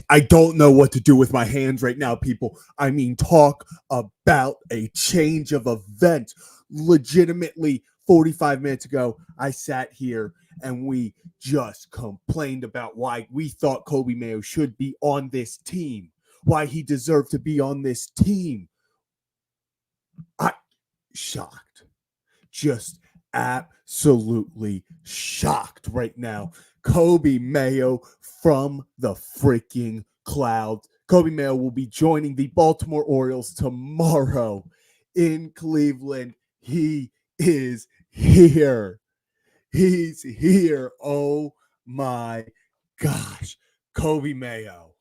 I don't know what to do with my hands right now, people. I mean, talk about a change of events. Legitimately, 45 minutes ago, I sat here and we just complained about why we thought Coby Mayo should be on this team, why he deserved to be on this team. I shocked. Just absolutely shocked right now. Coby Mayo from the freaking clouds. Coby Mayo will be joining the Baltimore Orioles tomorrow in Cleveland. He is here. He's here. Oh my gosh. Coby Mayo.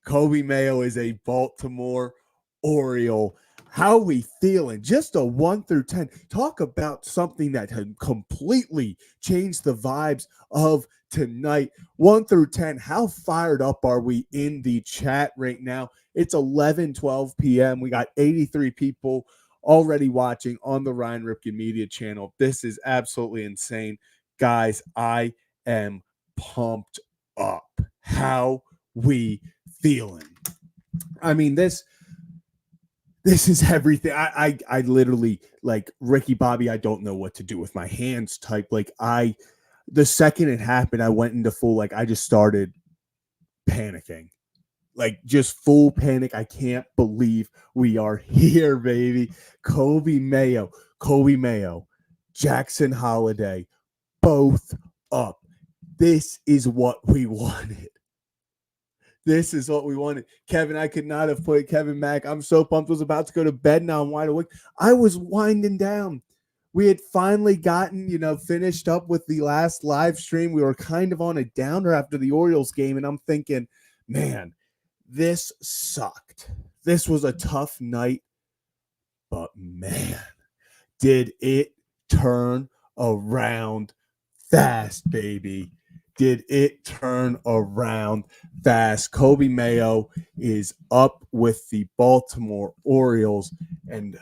Coby Mayo is a Baltimore Oriole. How are we feeling? Just a 1 through 10. Talk about something that had completely changed the vibes of tonight. 1 through 10. How fired up are we in the chat right now? It's 11:12 p.m. We got 83 people already watching on the Ryan Ripken Media channel. This is absolutely insane. Guys, I am pumped up. How we feeling? I mean, this is everything. I literally, like Ricky Bobby, I don't know what to do with my hands type. Like the second it happened, I went into full, like I just started panicking. Like just full panic. I can't believe we are here, baby. Coby Mayo, Jackson Holiday, both up. This is what we wanted. This is what we wanted. Kevin, I could not have put Kevin Mack. I'm so pumped. I was about to go to bed now. I'm wide awake. I was winding down. We had finally gotten, finished up with the last live stream. We were kind of on a downer after the Orioles game, and I'm thinking, man, this sucked. This was a tough night, but man, did it turn around fast, baby. Did it turn around fast? Coby Mayo is up with the Baltimore Orioles. And,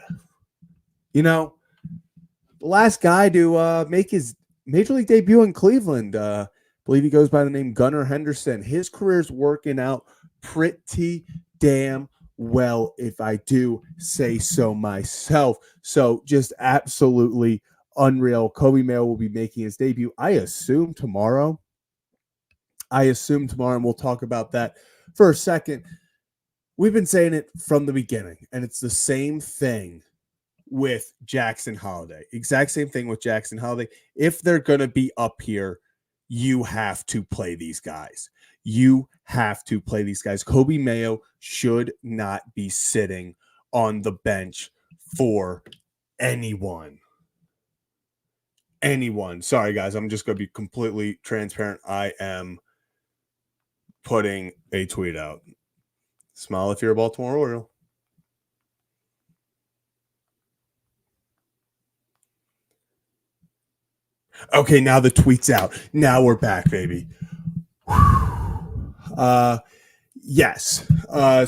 the last guy to make his Major League debut in Cleveland, I believe he goes by the name Gunnar Henderson. His career's working out pretty damn well, if I do say so myself. So just absolutely unreal. Coby Mayo will be making his debut, I assume tomorrow, and we'll talk about that for a second. We've been saying it from the beginning, and it's the same thing with Jackson Holiday. Exact same thing with Jackson Holiday. If they're going to be up here, you have to play these guys. Coby Mayo should not be sitting on the bench for anyone. Sorry, guys. I'm just going to be completely transparent. I am putting a tweet out. Smile if you're a Baltimore Oriole. Okay, now the tweet's out. Now we're back, baby. Yes.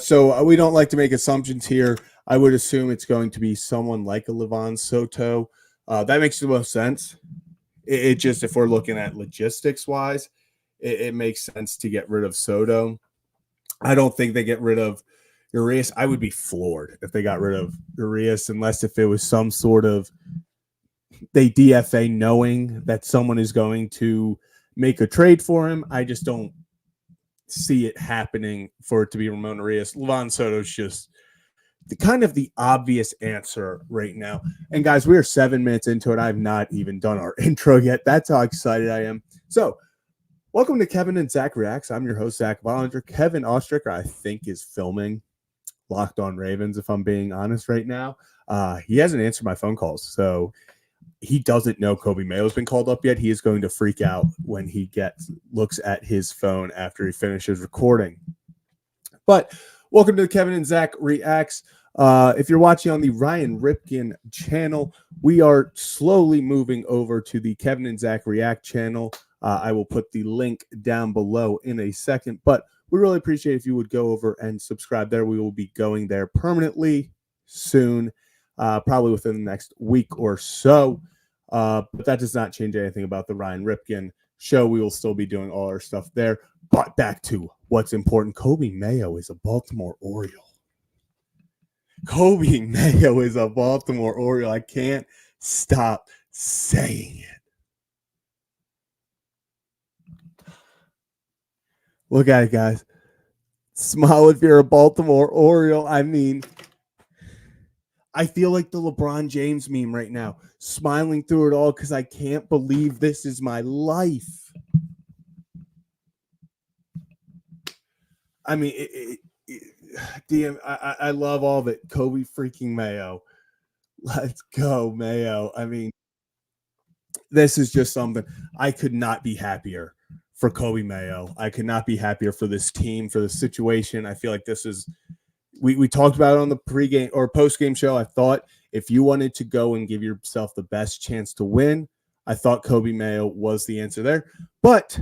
So we don't like to make assumptions here. I would assume it's going to be someone like a Livan Soto. That makes the most sense. It just, if we're looking at logistics wise, it makes sense to get rid of Soto. I don't think they get rid of Urias. I would be floored if they got rid of Urias, unless if it was some sort of they DFA knowing that someone is going to make a trade for him. I just don't see it happening for it to be Ramon Urias. Livan Soto's just kind of the obvious answer right now. And guys, we are 7 minutes into it. I've not even done our intro yet. That's how excited I am. So welcome to Kevin and Zach Reacts. I'm your host, Zach Bollinger. Kevin Ostricker, I think, is filming Locked on Ravens, if I'm being honest right now. He hasn't answered my phone calls, so he doesn't know Coby Mayo's been called up yet. He is going to freak out when he looks at his phone after he finishes recording. But welcome to Kevin and Zach Reacts. If you're watching on the Ryan Ripken channel, we are slowly moving over to the Kevin and Zach React channel. I will put the link down below in a second, but we really appreciate if you would go over and subscribe there. We will be going there permanently soon, probably within the next week or so. But that does not change anything about the Ryan Ripken show, we will still be doing all our stuff there. But back to what's important. Coby Mayo is a Baltimore Oriole. Coby Mayo is a Baltimore Oriole. I can't stop saying it. Look at it, guys. Smile if you're a Baltimore Oriole. I mean, I feel like the LeBron James meme right now, smiling through it all because I can't believe this is my life. I mean, DM, I love all of it. Coby freaking Mayo. Let's go, Mayo. I mean, this is just something. I could not be happier for Coby Mayo. I could not be happier for this team, for the situation. I feel like this is, we talked about it on the pregame or postgame show. I thought if you wanted to go and give yourself the best chance to win, I thought Coby Mayo was the answer there. But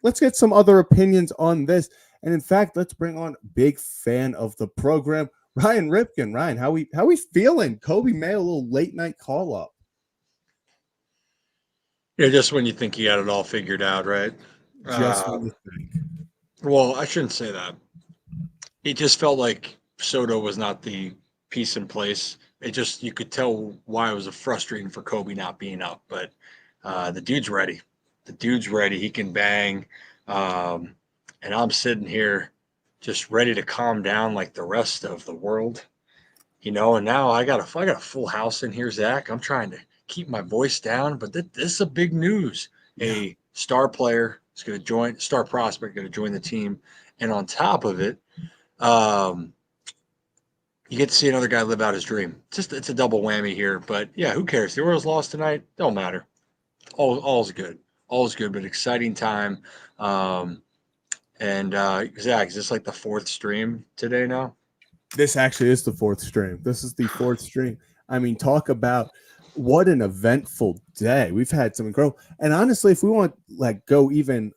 let's get some other opinions on this. And in fact, let's bring on big fan of the program, Ryan Ripken. Ryan, how we feeling? Coby Mayo, a little late night call up. Yeah, just when you think you got it all figured out, right? Just when you think. Well, I shouldn't say that. It just felt like Soto was not the piece in place. It just you could tell why it was frustrating for Coby not being up. But the dude's ready. The dude's ready. He can bang. Um, and I'm sitting here just ready to calm down like the rest of the world. And now I got a full house in here, Zach. I'm trying to keep my voice down, but this is a big news. Yeah. A star player is going to join, star prospect going to join the team, and on top of it, um, you get to see another guy live out his dream. It's a double whammy here, but yeah, who cares? The Orioles lost tonight. Don't matter. All's good. All's good, but exciting time. Um, and Zach, is this like the fourth stream today now? This actually is the fourth stream. This is the fourth stream. I mean, talk about what an eventful day. We've had some incredible, and honestly, if we want like go even,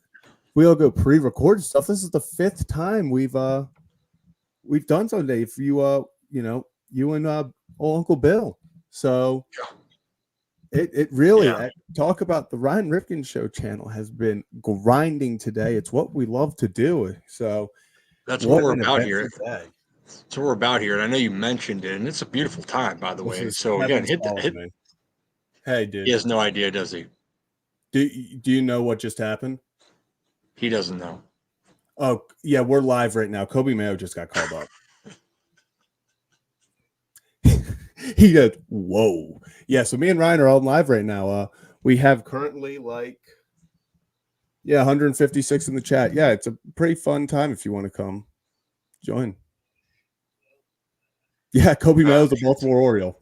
we'll go pre-recorded stuff. This is the fifth time we've done something today. If you you and old Uncle Bill. So it really talk about the Ryan Ripken Show channel has been grinding today. It's what we love to do. So That's what we're an about here. eventful day. So we're about here, and I know you mentioned it, and it's a beautiful time, by the This way. is So again, Kevin's hit the calling hit. me. Hey, dude. He has no idea, does he? Do you know what just happened? He doesn't know. Oh, yeah, we're live right now. Coby Mayo just got called up. He goes, whoa. Yeah, so me and Ryan are on live right now. We have currently 156 in the chat. Yeah, it's a pretty fun time if you want to come join. Yeah, Coby Mayo's a Baltimore Oriole.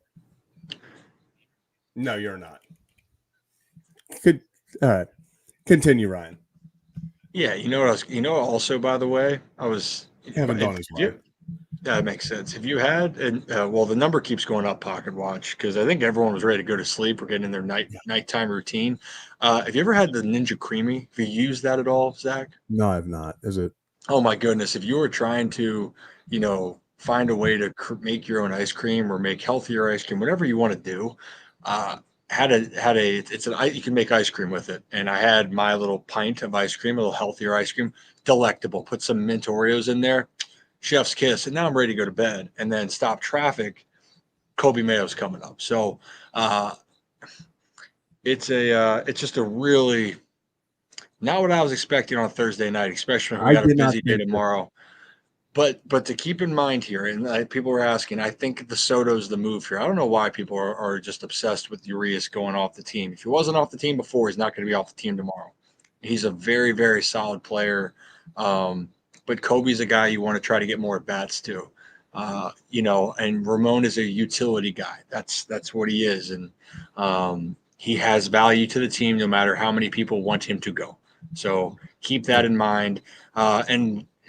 No, you're not. All right. Continue, Ryan. Yeah, you know what else? Also, by the way, Haven't done his life. That makes sense. If you had, and well, the number keeps going up, Pocket Watch, because I think everyone was ready to go to sleep. We're getting in their nighttime routine. Have you ever had the Ninja Creamy? Have you used that at all, Zach? No, I've not. Is it? Oh my goodness! If you were trying to, find a way to make your own ice cream or make healthier ice cream, whatever you want to do, uh, you can make ice cream with it. And I had my little pint of ice cream, a little healthier ice cream, delectable. Put some mint Oreos in there, chef's kiss. And now I'm ready to go to bed and then stop traffic. Coby Mayo's coming up, so it's just a really not what I was expecting on Thursday night, especially when we got a busy day tomorrow. But to keep in mind here, and people were asking, I think the Soto's the move here. I don't know why people are just obsessed with Urias going off the team. If he wasn't off the team before, he's not going to be off the team tomorrow. He's a very, very solid player. But Coby's a guy you want to try to get more at bats to. And Ramon is a utility guy. That's what he is. And he has value to the team no matter how many people want him to go. So keep that in mind.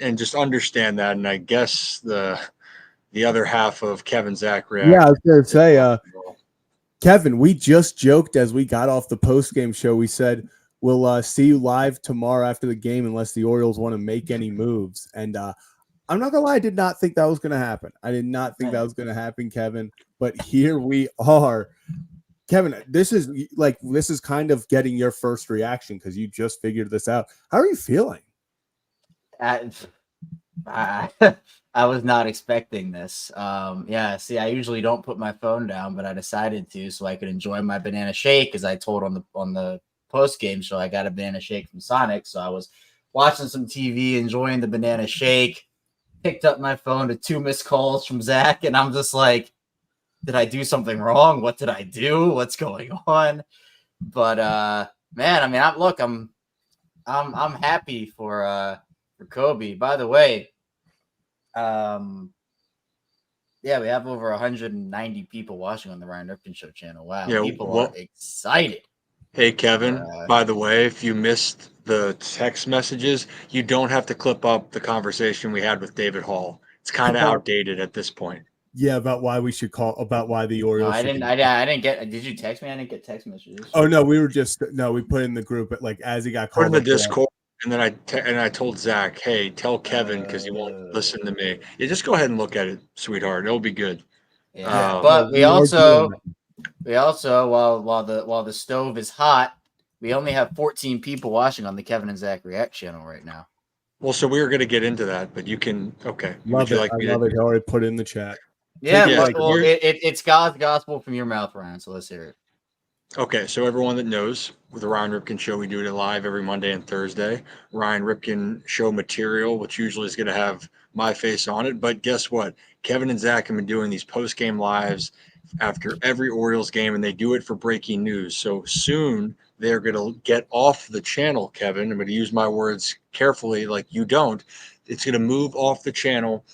And just understand that. And I guess the other half of Kevin Zach reaction. Yeah, I was going to say, Kevin, we just joked as we got off the post-game show. We said, we'll see you live tomorrow after the game unless the Orioles want to make any moves. And I'm not going to lie, I did not think that was going to happen. I did not think that was going to happen, Kevin. But here we are. Kevin, this is kind of getting your first reaction because you just figured this out. How are you feeling? I, I was not expecting this. Yeah, see, I usually don't put my phone down, but I decided to so I could enjoy my banana shake. As I told on the post game show, I got a banana shake from Sonic, so I was watching some TV, enjoying the banana shake. Picked up my phone to 2 missed calls from Zach, and I'm just like, did I do something wrong? What did I do? What's going on? But man, I mean, I'm happy for Coby. By the way, yeah, we have over 190 people watching on the Ryan Ripken Show channel. Wow, Yeah, people are excited. Hey, Kevin, by the way, if you missed the text messages, you don't have to clip up the conversation we had with David Hall. It's kind of outdated at this point. Yeah, about why the Orioles. No, I didn't get. Did you text me? I didn't get text messages. Oh no, we put in the group, but like as he got called, put in the Discord, and then I told Zach, hey, tell Kevin because he won't listen to me. Yeah, just go ahead and look at it, sweetheart. It'll be good. Yeah, but we also while the stove is hot, we only have 14 people watching on the Kevin and Zach React channel right now. Well, so we were going to get into that, but you can. Okay, love it. I love it. He already put in the chat. Yeah, well, it's God's gospel from your mouth, Ryan. So let's hear it. Okay, so everyone that knows, with the Ryan Ripken Show, we do it live every Monday and Thursday. Ryan Ripken Show material, which usually is going to have my face on it. But guess what? Kevin and Zach have been doing these post-game lives after every Orioles game, and they do it for breaking news. So soon they're going to get off the channel, Kevin. I'm going to use my words carefully like you don't. It's going to move off the channel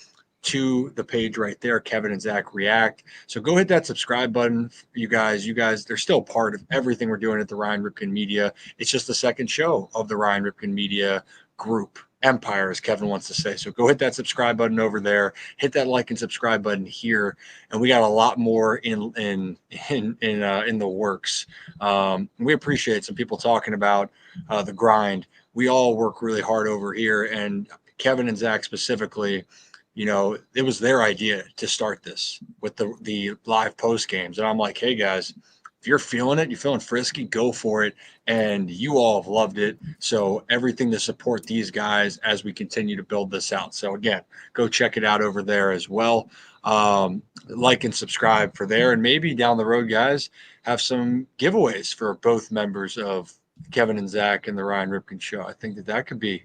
to the page right there, Kevin and Zach React. So go hit that subscribe button. You guys, they're still part of everything we're doing at the Ryan Ripken Media. It's just the second show of the Ryan Ripken Media group, empire, as Kevin wants to say. So go hit that subscribe button over there. Hit that like and subscribe button here, and we got a lot more in the works. We appreciate some people talking about the grind. We all work really hard over here, and Kevin and Zach specifically. You know, it was their idea to start this with the live post games. And I'm like, hey, guys, if you're feeling it, you're feeling frisky, go for it. And you all have loved it. So everything to support these guys as we continue to build this out. So, again, go check it out over there as well. Like and subscribe for there. And maybe down the road, guys, have some giveaways for both members of Kevin and Zach and the Ryan Ripken Show. I think that could be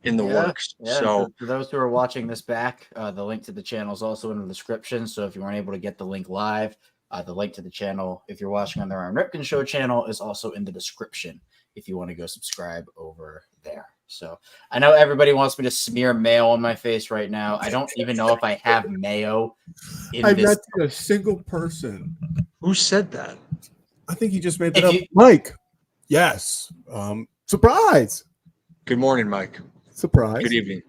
in the works. Yeah. So for those who are watching this back, the link to the channel is also in the description. So if you weren't able to get the link live, the link to the channel, if you're watching on the Ryan Ripken Show channel, is also in the description if you want to go subscribe over there. So I know everybody wants me to smear mayo on my face right now. I don't even know if I have mayo in I've not seen a single person. Who said that? I think you just made that up. Mike. Yes. Surprise. Good morning, Mike. Surprise. Good evening.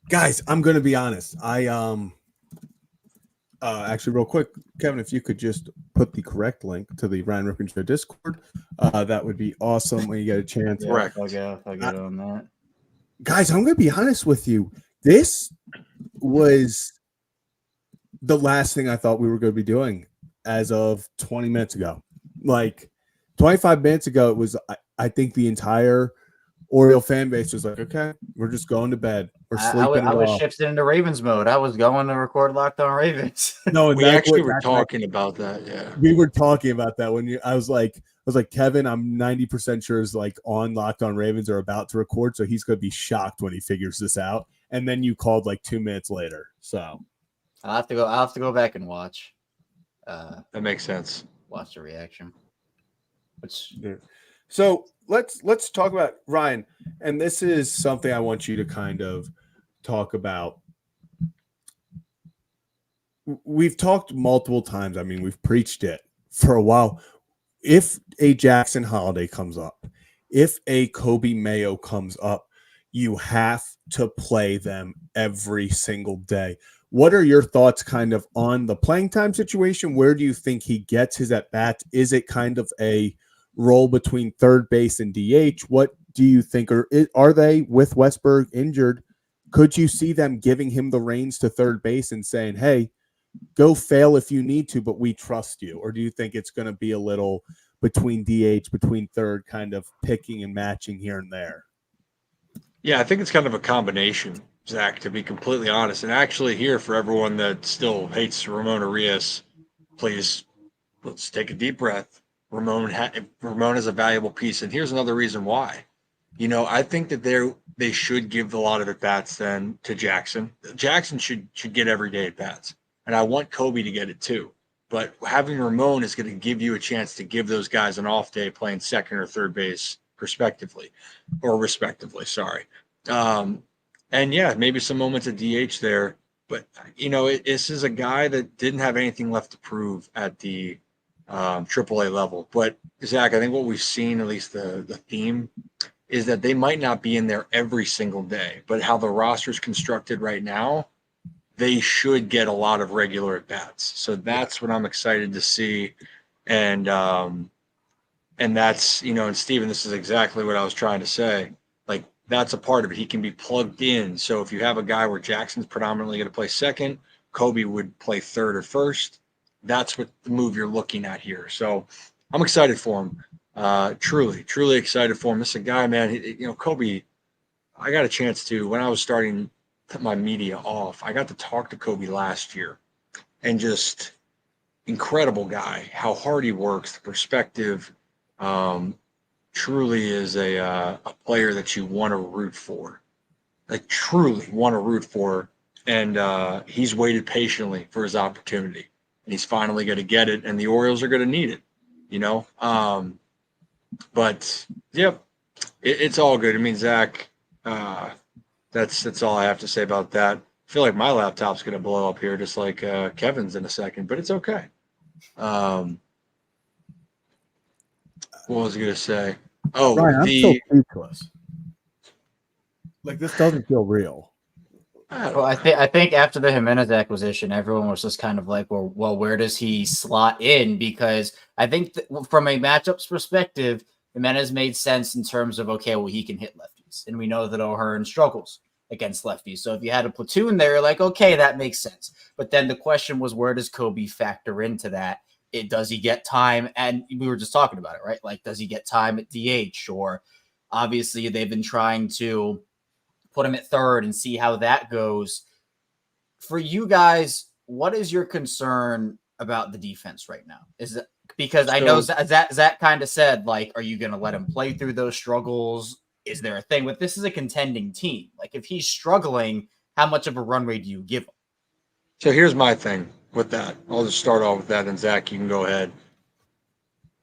Guys, I'm going to be honest. I actually, real quick, Kevin, if you could just put the correct link to the Ryan Ripken Show Discord, that would be awesome when you get a chance. Correct. I'll get on that. Guys, I'm going to be honest with you. This was the last thing I thought we were going to be doing as of 20 minutes ago. Like 25 minutes ago, it was, I think the entire Oriole fan base was like, okay, we're just going to bed. We're sleeping. I was shifted into Ravens mode. I was going to record Locked On Ravens. No, we actually were talking about that. Yeah, we were talking about that when I was like, Kevin, I'm 90% sure is like on Locked On Ravens or about to record, so he's going to be shocked when he figures this out. And then you called like 2 minutes later. So I'll have to go back and watch. That makes sense. Watch the reaction. So let's talk about Ryan, and this is something I want you to kind of talk about. We've talked multiple times. I mean, we've preached it for a while. If a Jackson Holiday comes up, if a Coby Mayo comes up, you have to play them every single day. What are your thoughts kind of on the playing time situation? Where do you think he gets his at-bats? Is it kind of a role between third base and DH? What do you think? Or are they, with Westberg injured, could you see them giving him the reins to third base and saying, hey, go fail if you need to, but we trust you? Or do you think it's going to be a little between DH, between third, kind of picking and matching here and there? Yeah, I think it's kind of a combination, Zach, to be completely honest. And actually, here for everyone that still hates Ramon Arias, please let's take a deep breath. Ramon is a valuable piece, and here's another reason why. I think that they should give a lot of at bats then to Jackson. Jackson should get every day at bats, and I want Coby to get it too. But having Ramon is going to give you a chance to give those guys an off day playing second or third base, respectively. Sorry. And yeah, maybe some moments of DH there. But this is a guy that didn't have anything left to prove at the AAA level. But Zach, I think what we've seen, at least the theme, is that they might not be in there every single day, but how the roster is constructed right now, they should get a lot of regular at bats. So that's what I'm excited to see. And that's, and Steven, this is exactly what I was trying to say. Like, that's a part of it. He can be plugged in. So if you have a guy where Jackson's predominantly going to play second, Coby would play third or first. That's what the move you're looking at here. So I'm excited for him. Truly excited for him. This is a guy, man, Coby, I got a chance to, when I was starting my media off, I got to talk to Coby last year, and just incredible guy, how hard he works, the perspective, truly is a player that you want to root for, like truly want to root for. And he's waited patiently for his opportunity, and he's finally going to get it, and the Orioles are going to need it, but yep, it's all good. I mean, Zach, that's all I have to say about that. I feel like my laptop's going to blow up here, just like Kevin's in a second, but it's okay. What was I going to say? Oh, Ryan, I'm so speechless. Like, this doesn't feel real. Well, I think after the Jimenez acquisition, everyone was just kind of like, well, where does he slot in? Because I think from a matchups perspective, Jimenez made sense in terms of, okay, well, he can hit lefties, and we know that O'Hearn struggles against lefties. So if you had a platoon there, like, okay, that makes sense. But then the question was, where does Coby factor into that? Does he get time? And we were just talking about it, right? Like, does he get time at DH? Or obviously they've been trying to put him at third and see how that goes. For you guys, what is your concern about the defense right now? Is it because I know Zach kind of said, like, are you going to let him play through those struggles? Is there a thing? But this is a contending team. Like, if he's struggling, how much of a runway do you give him? So here's my thing with that. I'll just start off with that, and Zach, you can go ahead.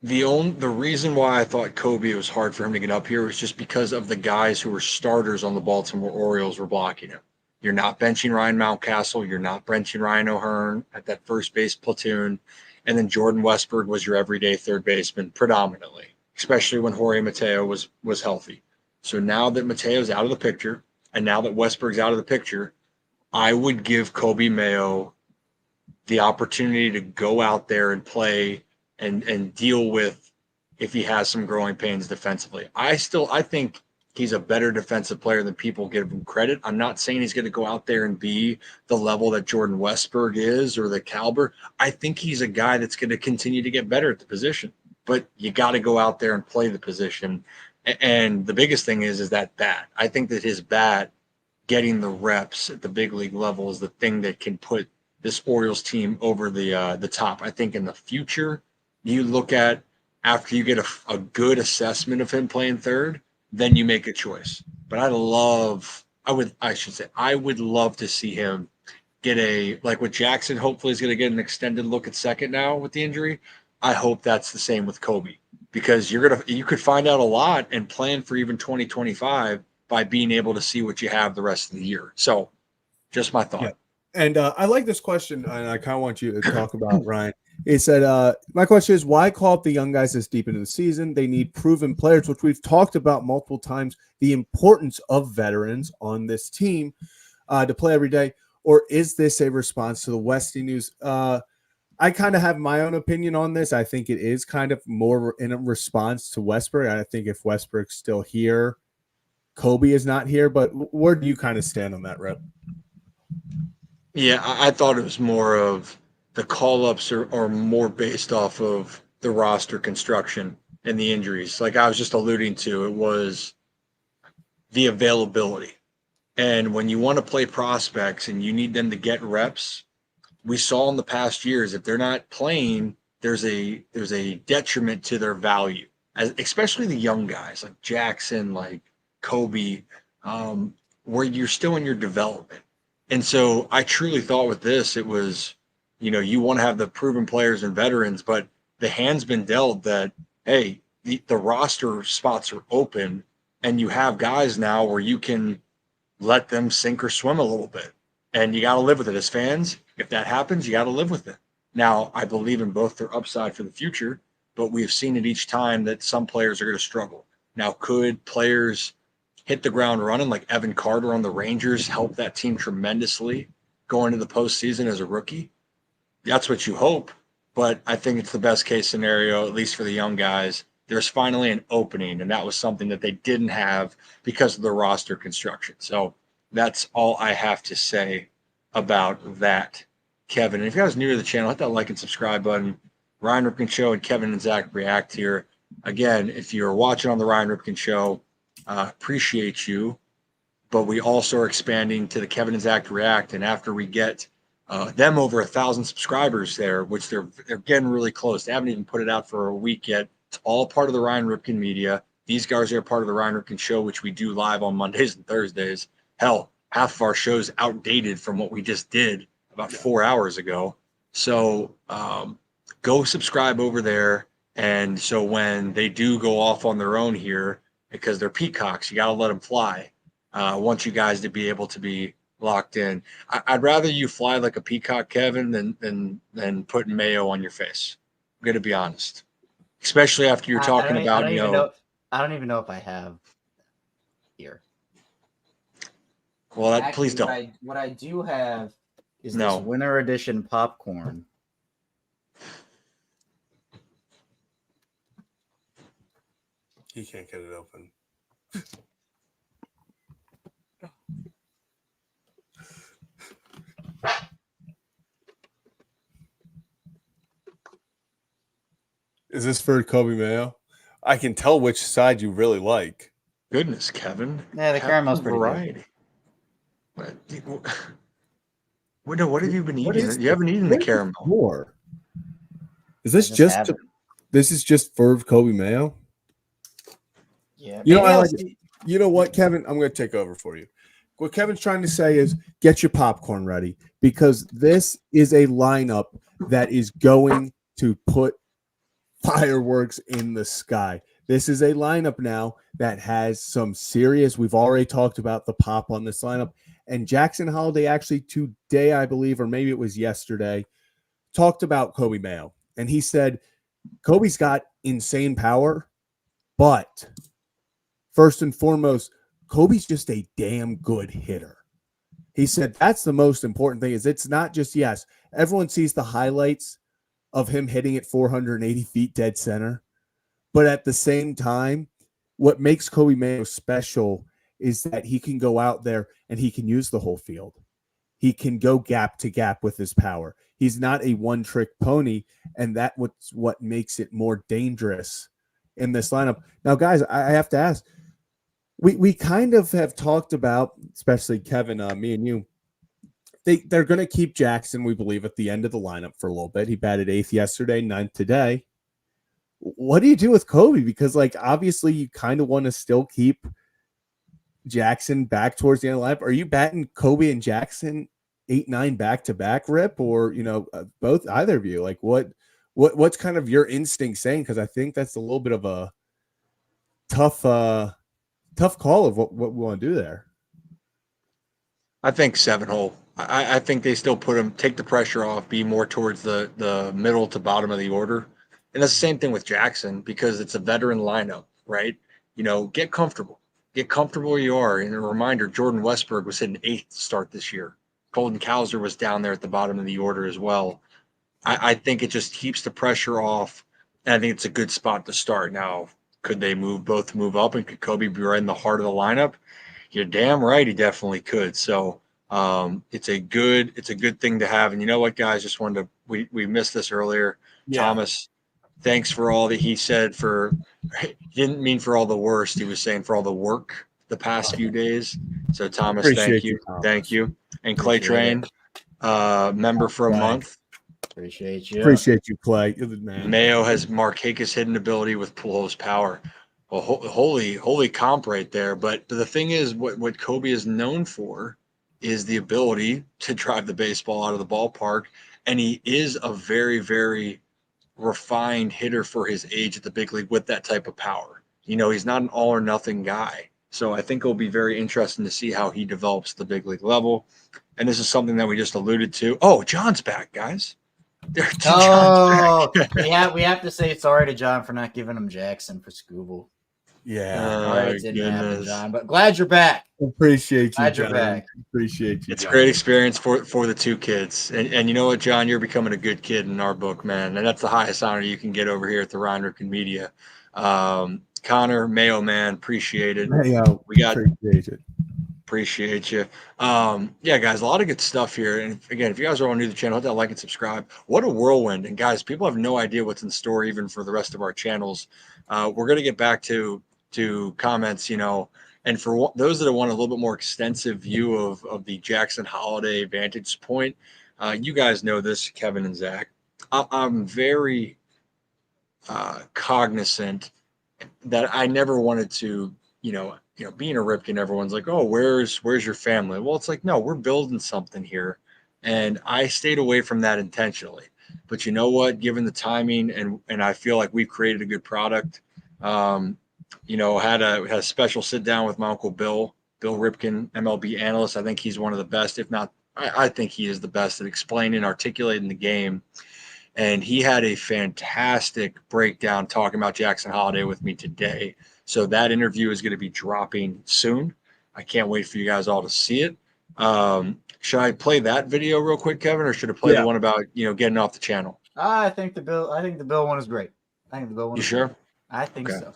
The reason why I thought Coby, it was hard for him to get up here, was just because of the guys who were starters on the Baltimore Orioles were blocking him. You're not benching Ryan Mountcastle. You're not benching Ryan O'Hearn at that first base platoon. And then Jordan Westburg was your everyday third baseman predominantly, especially when Jorge Mateo was healthy. So now that Mateo's out of the picture, and now that Westburg's out of the picture, I would give Coby Mayo the opportunity to go out there and play and deal with if he has some growing pains defensively. I think he's a better defensive player than people give him credit. I'm not saying he's going to go out there and be the level that Jordan Westburg is or the caliber. I think he's a guy that's going to continue to get better at the position, but you got to go out there and play the position. And the biggest thing is that bat. I think that his bat, getting the reps at the big league level, is the thing that can put this Orioles team over the top. I think in the future, you look at, after you get a good assessment of him playing third, then you make a choice. But I would love to see him get like with Jackson, hopefully he's going to get an extended look at second now with the injury. I hope that's the same with Coby, because you could find out a lot and plan for even 2025 by being able to see what you have the rest of the year. So just my thought. Yeah. And I like this question, and I kind of want you to talk about, Ryan. He said, my question is, why call up the young guys this deep into the season? They need proven players, which we've talked about multiple times, the importance of veterans on this team to play every day. Or is this a response to the Westy news? I kind of have my own opinion on this. I think it is kind of more in a response to Westburg. I think if Westburg's still here, Coby is not here. But where do you kind of stand on that, Rip? Yeah, I thought it was more of the call-ups are more based off of the roster construction and the injuries. Like I was just alluding to, it was the availability. And when you want to play prospects and you need them to get reps, we saw in the past years if they're not playing, there's a detriment to their value, especially the young guys like Jackson, like Coby, where you're still in your development. And so I truly thought with this, it was, you want to have the proven players and veterans, but the hand's been dealt that, hey, the roster spots are open and you have guys now where you can let them sink or swim a little bit. And you got to live with it as fans. If that happens, you got to live with it. Now, I believe in both their upside for the future, but we've seen it each time that some players are going to struggle. Now, could players hit the ground running like Evan Carter on the Rangers help that team tremendously going into the postseason as a rookie? That's what you hope. But I think it's the best case scenario, at least for the young guys. There's finally an opening, and that was something that they didn't have because of the roster construction. So that's all I have to say about that, Kevin. And if you guys are new to the channel, hit that like and subscribe button. Ryan Ripken Show and Kevin and Zach react here. Again, if you're watching on the Ryan Ripken Show, appreciate you. But we also are expanding to the Kevin and Zach react. And after we get them over 1,000 subscribers there, which they're getting really close. They haven't even put it out for a week yet. It's all part of the Ryan Ripken media. These guys are part of the Ryan Ripken Show, which we do live on Mondays and Thursdays. Hell, half of our show's outdated from what we just did about 4 hours ago. So go subscribe over there. And so when they do go off on their own here, because they're peacocks, you got to let them fly. I want you guys to be able to be locked in. I'd rather you fly like a peacock, Kevin, than putting mayo on your face. I'm gonna be honest, especially after you're talking about I don't even know if I have here. Well, Actually, please don't. What I do have is this winter edition popcorn. He can't get it open. Is this for Coby Mayo? I can tell which side you really like. Goodness, Kevin. Yeah, the caramel's pretty variety. Good. What have you been eating? You haven't eaten the caramel. More. Is this just this is just for Coby Mayo? Yeah. You know, I like it. You know what, Kevin? I'm going to take over for you. What Kevin's trying to say is get your popcorn ready because this is a lineup that is going to put fireworks in the sky. This is a lineup now that has some serious. We've already talked about the pop on this lineup. And Jackson Holiday actually today, I believe, or maybe it was yesterday, talked about Coby Mayo. And he said, Coby's got insane power, but first and foremost, Coby's just a damn good hitter. He said that's the most important thing is it's not just, yes, everyone sees the highlights of him hitting it 480 feet dead center. But at the same time, what makes Coby Mayo special is that he can go out there and he can use the whole field. He can go gap to gap with his power. He's not a one-trick pony, and that's what makes it more dangerous in this lineup. Now, guys, I have to ask, we kind of have talked about, especially Kevin, me and you, they're going to keep Jackson, we believe, at the end of the lineup for a little bit. He batted 8th yesterday, 9th today. What do you do with Coby? Because, like, obviously you kind of want to still keep Jackson back towards the end of the lineup. Are you batting Coby and Jackson 8-9 back-to-back, Rip? Or, both, either of you? Like, what's kind of your instinct saying? Because I think that's a little bit of a tough call of what we want to do there. I think 7-hole. I think they still take the pressure off, be more towards the middle to bottom of the order. And that's the same thing with Jackson because it's a veteran lineup, right? Get comfortable. Get comfortable where you are. And a reminder, Jordan Westberg was hitting 8th to start this year. Colton Cowser was down there at the bottom of the order as well. I think it just keeps the pressure off. And I think it's a good spot to start. Now, could they both move up and could Coby be right in the heart of the lineup? You're damn right he definitely could. So It's a good thing to have. And you know what, guys, just wanted to, we missed this earlier. Yeah. Thomas, thanks for all that he said he didn't mean for all the worst. He was saying for all the work the past few days. So Thomas, Appreciate thank you. Thomas. Thank you. And Clay Appreciate Train, member for a month. Appreciate you. Appreciate you, Clay. You're the man. Mayo has Markakis hidden ability with Pujols power. Well, holy comp right there. But the thing is, what Coby is known for is the ability to drive the baseball out of the ballpark, and he is a very, very refined hitter for his age at the big league with that type of power. He's not an all or nothing guy. So I think it'll be very interesting to see how he develops the big league level. And this is something that we just alluded to. Oh, John's back, guys. Oh, we have to say sorry to John for not giving him Jackson for Scooble. Yeah. Sorry it didn't happen, John. But glad you're back. Appreciate you, Glad you're John. back. Appreciate you. It's a John. great experience for the two kids. And you know what, John? You're becoming a good kid in our book, man. And that's the highest honor you can get over here at the Ryan Ripken Media. Connor, Mayo, man, appreciate it. Mayo, Appreciate you. Yeah, guys, a lot of good stuff here. And again, if you guys are all new to the channel, hit that like and subscribe. What a whirlwind. And guys, people have no idea what's in store even for the rest of our channels. We're going to get back to comments, and for those that want a little bit more extensive view of the Jackson Holiday vantage point, you guys know this, Kevin and Zach. I'm very cognizant that I never wanted to, being a Ripken, everyone's like, oh, where's your family? Well, it's like, no, we're building something here. And I stayed away from that intentionally. But you know what? Given the timing and I feel like we've created a good product, had a special sit down with my uncle Bill Ripken, MLB analyst. I think he's one of the best, if not, I think he is the best at explaining, articulating the game. And he had a fantastic breakdown talking about Jackson Holiday with me today. So that interview is going to be dropping soon. I can't wait for you guys all to see it. Should I play that video real quick, Kevin, or should I play the one about getting off the channel? I think the Bill one is great. I think the Bill one. You sure? Great. I think so.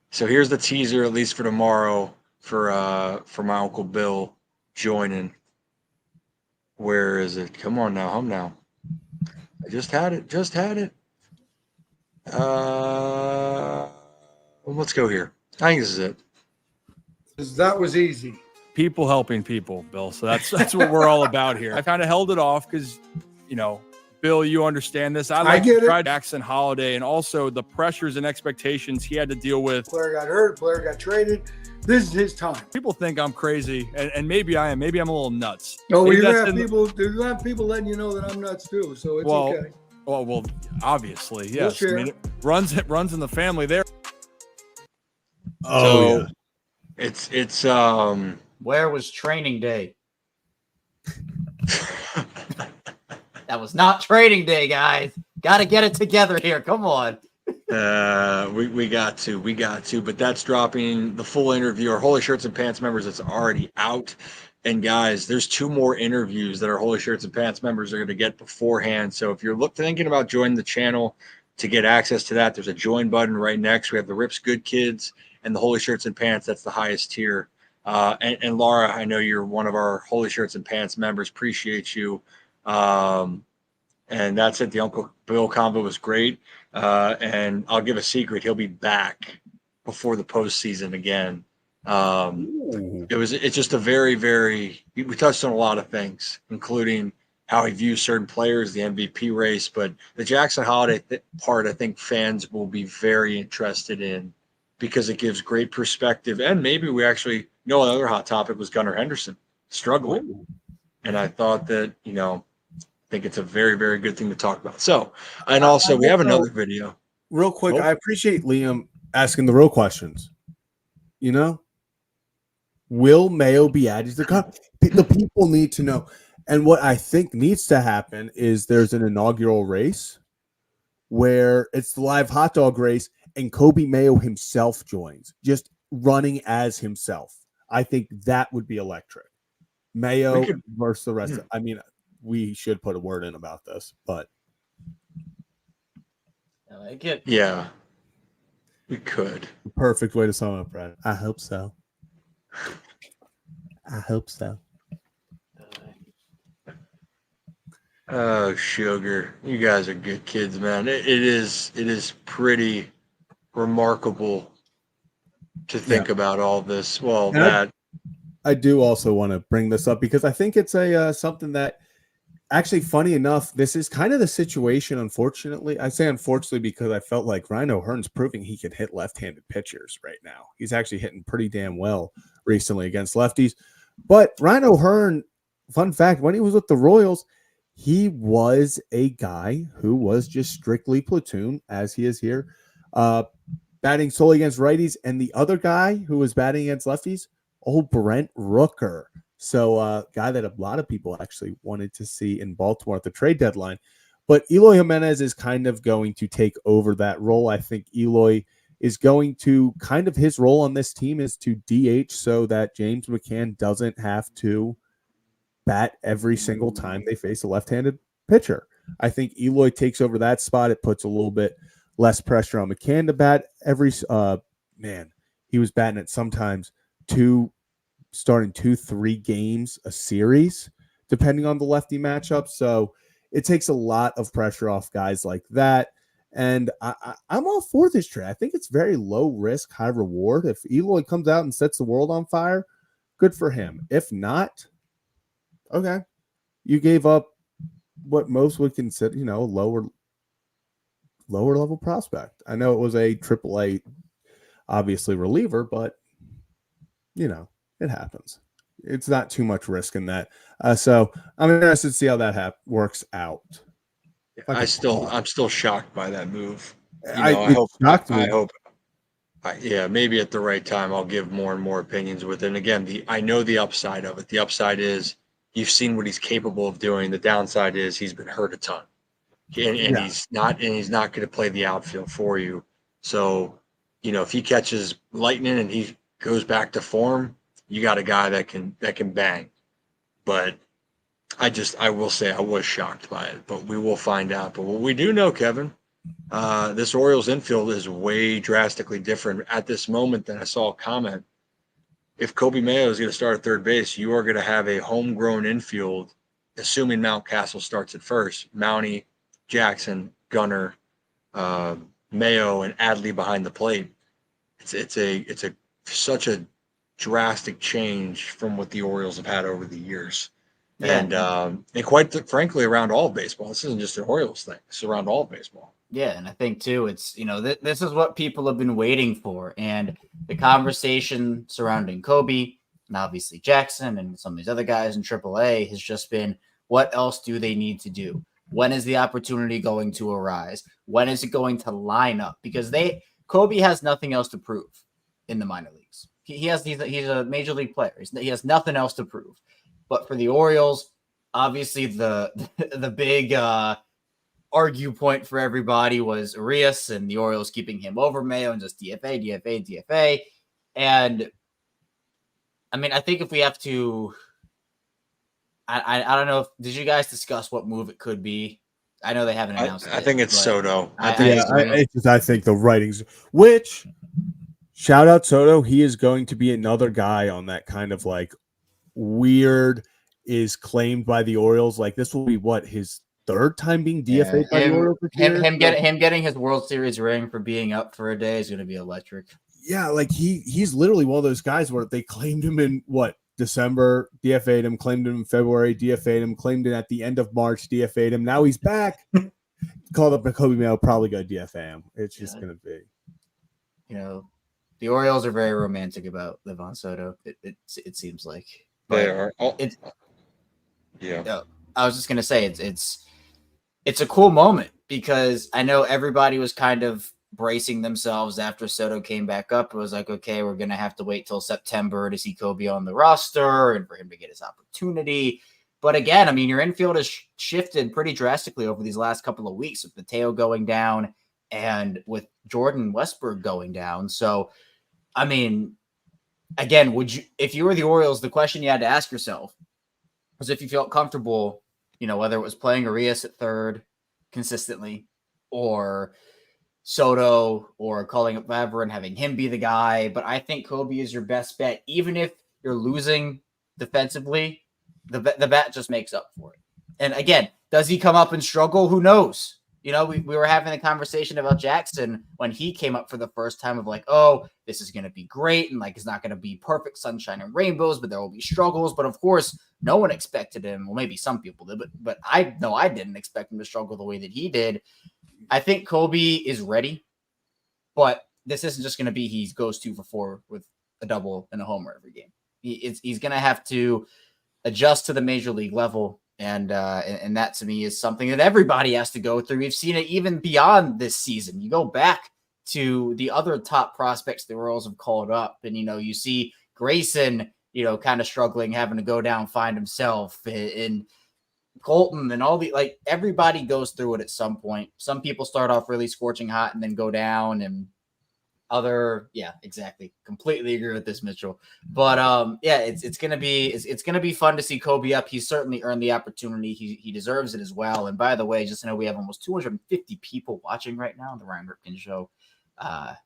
So here's the teaser, at least for tomorrow, for my Uncle Bill joining. Where is it? Come on now, home now. I just had it. Let's go here. I think this is it. That was easy. People helping people, Bill. So that's what we're all about here. I kind of held it off because, Bill, you understand this. I get it. Jackson Holiday and also the pressures and expectations he had to deal with. Player got hurt. Player got traded. This is his time. People think I'm crazy, and maybe I am. Maybe I'm a little nuts. Oh, you have people letting you know that I'm nuts too. So it's okay. Well, obviously, yes. We'll I mean, it runs in the family there. Oh, so it's Where was training day? That was not training day, guys. Got to get it together here. Come on. We got to, but that's dropping the full interview. Our Holy Shirts and Pants members, it's already out. And guys, there's 2 more interviews that our Holy Shirts and Pants members are going to get beforehand. So if you're thinking about joining the channel to get access to that, there's a join button right next. We have the Rips Good Kids and the Holy Shirts and Pants. That's the highest tier. And Laura, I know you're one of our Holy Shirts and Pants members. Appreciate you. And that's it. The Uncle Bill combo was great. And I'll give a secret. He'll be back before the postseason again. It's just a very, very, we touched on a lot of things, including how he views certain players, the MVP race, but the Jackson Holiday part, I think fans will be very interested in because it gives great perspective. And maybe we another hot topic was Gunnar Henderson struggling. And I thought that, I think it's a very, very good thing to talk about. So, and also we have another video. Real quick, I appreciate Liam asking the real questions. Will Mayo be added to the people need to know. And what I think needs to happen is there's an inaugural race where it's the live hot dog race and Coby Mayo himself joins, just running as himself. I think that would be electric. Mayo versus the rest I mean, we should put a word in about this, but I like it. Yeah, we could. Perfect way to sum up, Brad. I hope so. Oh, sugar. You guys are good kids, man. It is pretty remarkable to think about all this. Well, and I do also want to bring this up because I think it's a something that actually, funny enough, this is kind of the situation. Unfortunately, I say unfortunately because I felt like Ryan O'Hearn's proving he can hit left-handed pitchers right now. He's actually hitting pretty damn well recently against lefties. But Ryan O'Hearn, fun fact, when he was with the Royals, he was a guy who was just strictly platoon, as he is here, batting solely against righties. And the other guy who was batting against lefties, old Brent Rooker. So guy that a lot of people actually wanted to see in Baltimore at the trade deadline. But Eloy Jimenez is kind of going to take over that role. I think Eloy is going to kind of his role on this team is to DH so that James McCann doesn't have to bat every single time they face a left-handed pitcher. I think Eloy takes over that spot. It puts a little bit less pressure on McCann to bat every he was batting it sometimes starting 2-3 games a series, depending on the lefty matchup. So it takes a lot of pressure off guys like that. And I'm all for this trade. I think it's very low risk, high reward. If Eloy comes out and sets the world on fire, good for him. If not, okay, you gave up what most would consider, lower level prospect. I know it was a AAA, obviously reliever, but it happens. It's not too much risk in that. So I'm interested to see how that works out. I'm still shocked by that move. Maybe at the right time I'll give more and more opinions with it. And again, I know the upside of it. The upside is you've seen what he's capable of doing. The downside is he's been hurt a ton, and he's not going to play the outfield for you. So, if he catches lightning and he goes back to form, you got a guy that can bang. But I will say I was shocked by it, but we will find out. But what we do know, Kevin, this Orioles infield is way drastically different at this moment than I saw a comment. If Coby Mayo is going to start at third base, you are going to have a homegrown infield, assuming Mountcastle starts at first. Mountie, Jackson, Gunnar, Mayo, and Adley behind the plate. It's such a drastic change from what the Orioles have had over the years. Yeah. And quite frankly, around all of baseball. This isn't just an Orioles thing. It's around all of baseball. Yeah, and I think, too, it's, this is what people have been waiting for. And the conversation surrounding Coby and obviously Jackson and some of these other guys in AAA has just been, what else do they need to do? When is the opportunity going to arise? When is it going to line up? Because Coby has nothing else to prove in the minor leagues. He's a major league player. He has nothing else to prove. But for the Orioles, obviously the big argue point for everybody was Arias and the Orioles keeping him over Mayo and just DFA. And I mean, I think if we have to, I don't know. Did you guys discuss what move it could be? I know they haven't announced it. I think it's Soto. I think the writings, which shout out Soto. He is going to be another guy on that kind of like weird is claimed by the Orioles. Like this will be his third time being DFA'd by the Orioles. Him getting his World Series ring for being up for a day is going to be electric. Yeah, like he's literally one of those guys where they claimed him in December, DFA'd him, claimed him in February, DFA'd him, claimed him at the end of March, DFA'd him. Now he's back. Called up Coby Mayo, probably going to DFA him. It's just going to be. The Orioles are very romantic about Livan Soto. It seems like. They are. I was just going to say it's a cool moment because I know everybody was kind of bracing themselves after Soto came back up. It was like, okay, we're going to have to wait till September to see Coby on the roster and for him to get his opportunity. But again, I mean, your infield has shifted pretty drastically over these last couple of weeks with Mateo going down and with Jordan Westburg going down. So, I mean, again, if you were the Orioles, the question you had to ask yourself was if you felt comfortable, whether it was playing Arias at third consistently or Soto or calling up Weber and having him be the guy. But I think Coby is your best bet. Even if you're losing defensively, the bat just makes up for it. And again, Does he come up and struggle? Who knows? You know, we were having a conversation about Jackson when he came up for the first time of like, oh, this is going to be great. And like, it's not going to be perfect sunshine and rainbows, but there will be struggles. But of course, no one expected him. Well, maybe some people did, but I know I didn't expect him to struggle the way that he did. I think Coby is ready, but this isn't just going to be he goes 2 for 4 with a double and a homer every game. He's going to have to adjust to the major league level. And that to me is something that everybody has to go through. We've seen it even beyond this season. You go back to the other top prospects the Orioles have called up, and you see Grayson, kind of struggling, having to go down, find himself, and Colton, and all everybody goes through it at some point. Some people start off really scorching hot and then go down, and exactly. Completely agree with this, Mitchell. But it's gonna be fun to see Coby up. He's certainly earned the opportunity. He deserves it as well. And by the way, just to know we have almost 250 people watching right now on the Ryan Ripken Show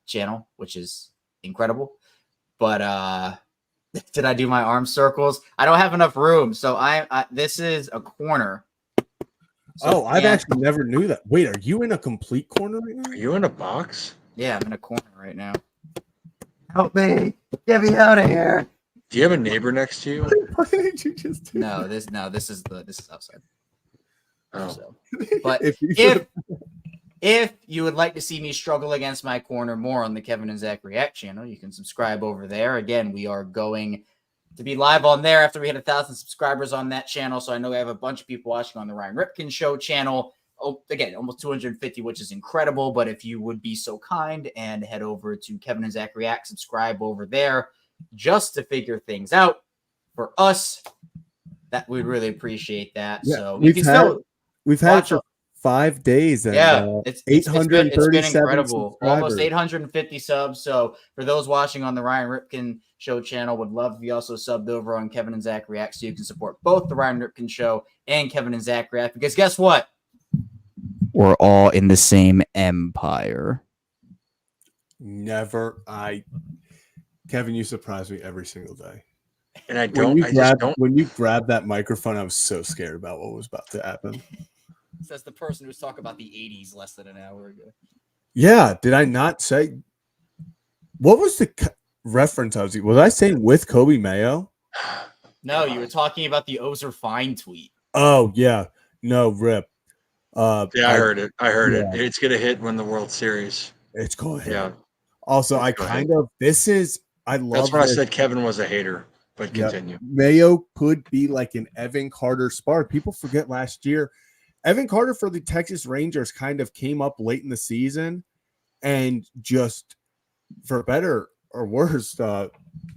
channel, which is incredible. But did I do my arm circles? I don't have enough room, so this is a corner. So I've actually never knew that. Wait, are you in a complete corner right now? Are you in a box? Yeah, I'm in a corner right now. Help me! Get me out of here! Do you have a neighbor next to you? Why did you just do No, this is outside. Oh. So, but if you would like to see me struggle against my corner more on the Kevin and Zach React channel, you can subscribe over there. Again, we are going to be live on there after we hit 1,000 subscribers on that channel. So I know we have a bunch of people watching on the Ryan Ripken Show channel. Oh, again, almost 250, which is incredible. But if you would be so kind and head over to Kevin and Zach React, subscribe over there just to figure things out for us, that we'd really appreciate that. Yeah, so we've had it for 5 days. And, it's 837 been incredible. Almost subscribers. 850 subs. So for those watching on the Ryan Ripken Show channel, would love if you also subbed over on Kevin and Zach React so you can support both the Ryan Ripken Show and Kevin and Zach React. Because guess what? We're all in the same empire. Kevin, you surprise me every single day. And when you grabbed that microphone, I was so scared about what was about to happen. Says the person who's talking about the 80s less than an hour ago. Yeah, did I not say? What was the reference I was I saying with Coby Mayo? No, you were talking about the Ozer Fine tweet. Oh yeah, no, Rip. I heard it. It's gonna hit when the World Series. It's going to hit. Yeah. Also, I love. That's when I said Kevin was a hater. But continue. Mayo could be like an Evan Carter spark. People forget last year, Evan Carter for the Texas Rangers kind of came up late in the season and just, for better or worse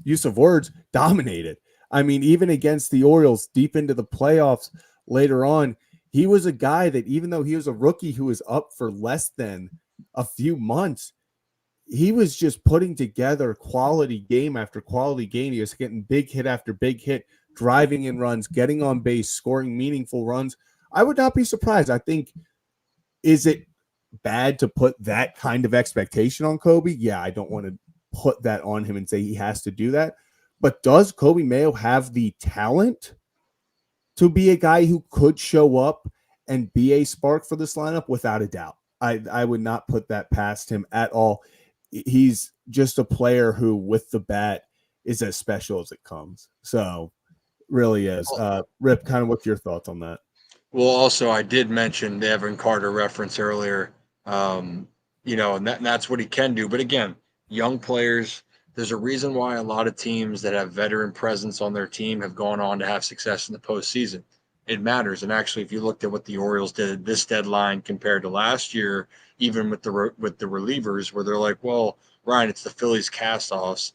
use of words, dominated. I mean, even against the Orioles deep into the playoffs later on, he was a guy that even though he was a rookie who was up for less than a few months, he was just putting together quality game after quality game. He was getting big hit after big hit, driving in runs, getting on base, scoring meaningful runs. I would not be surprised. I think, is it bad to put that kind of expectation on Coby? Yeah, I don't want to put that on him and say he has to do that. But does Coby Mayo have the talent to be a guy who could show up and be a spark for this lineup? Without a doubt. I would not put that past him at all. He's just a player who, with the bat, is as special as it comes. So, really is. Rip, kind of what's your thoughts on that? Well, also, I did mention the Evan Carter reference earlier, and that's what he can do. But again, young players, there's a reason why a lot of teams that have veteran presence on their team have gone on to have success in the postseason. It matters. And actually, if you looked at what the Orioles did at this deadline compared to last year, even with the relievers, where they're like, well, Ryan, it's the Phillies cast-offs.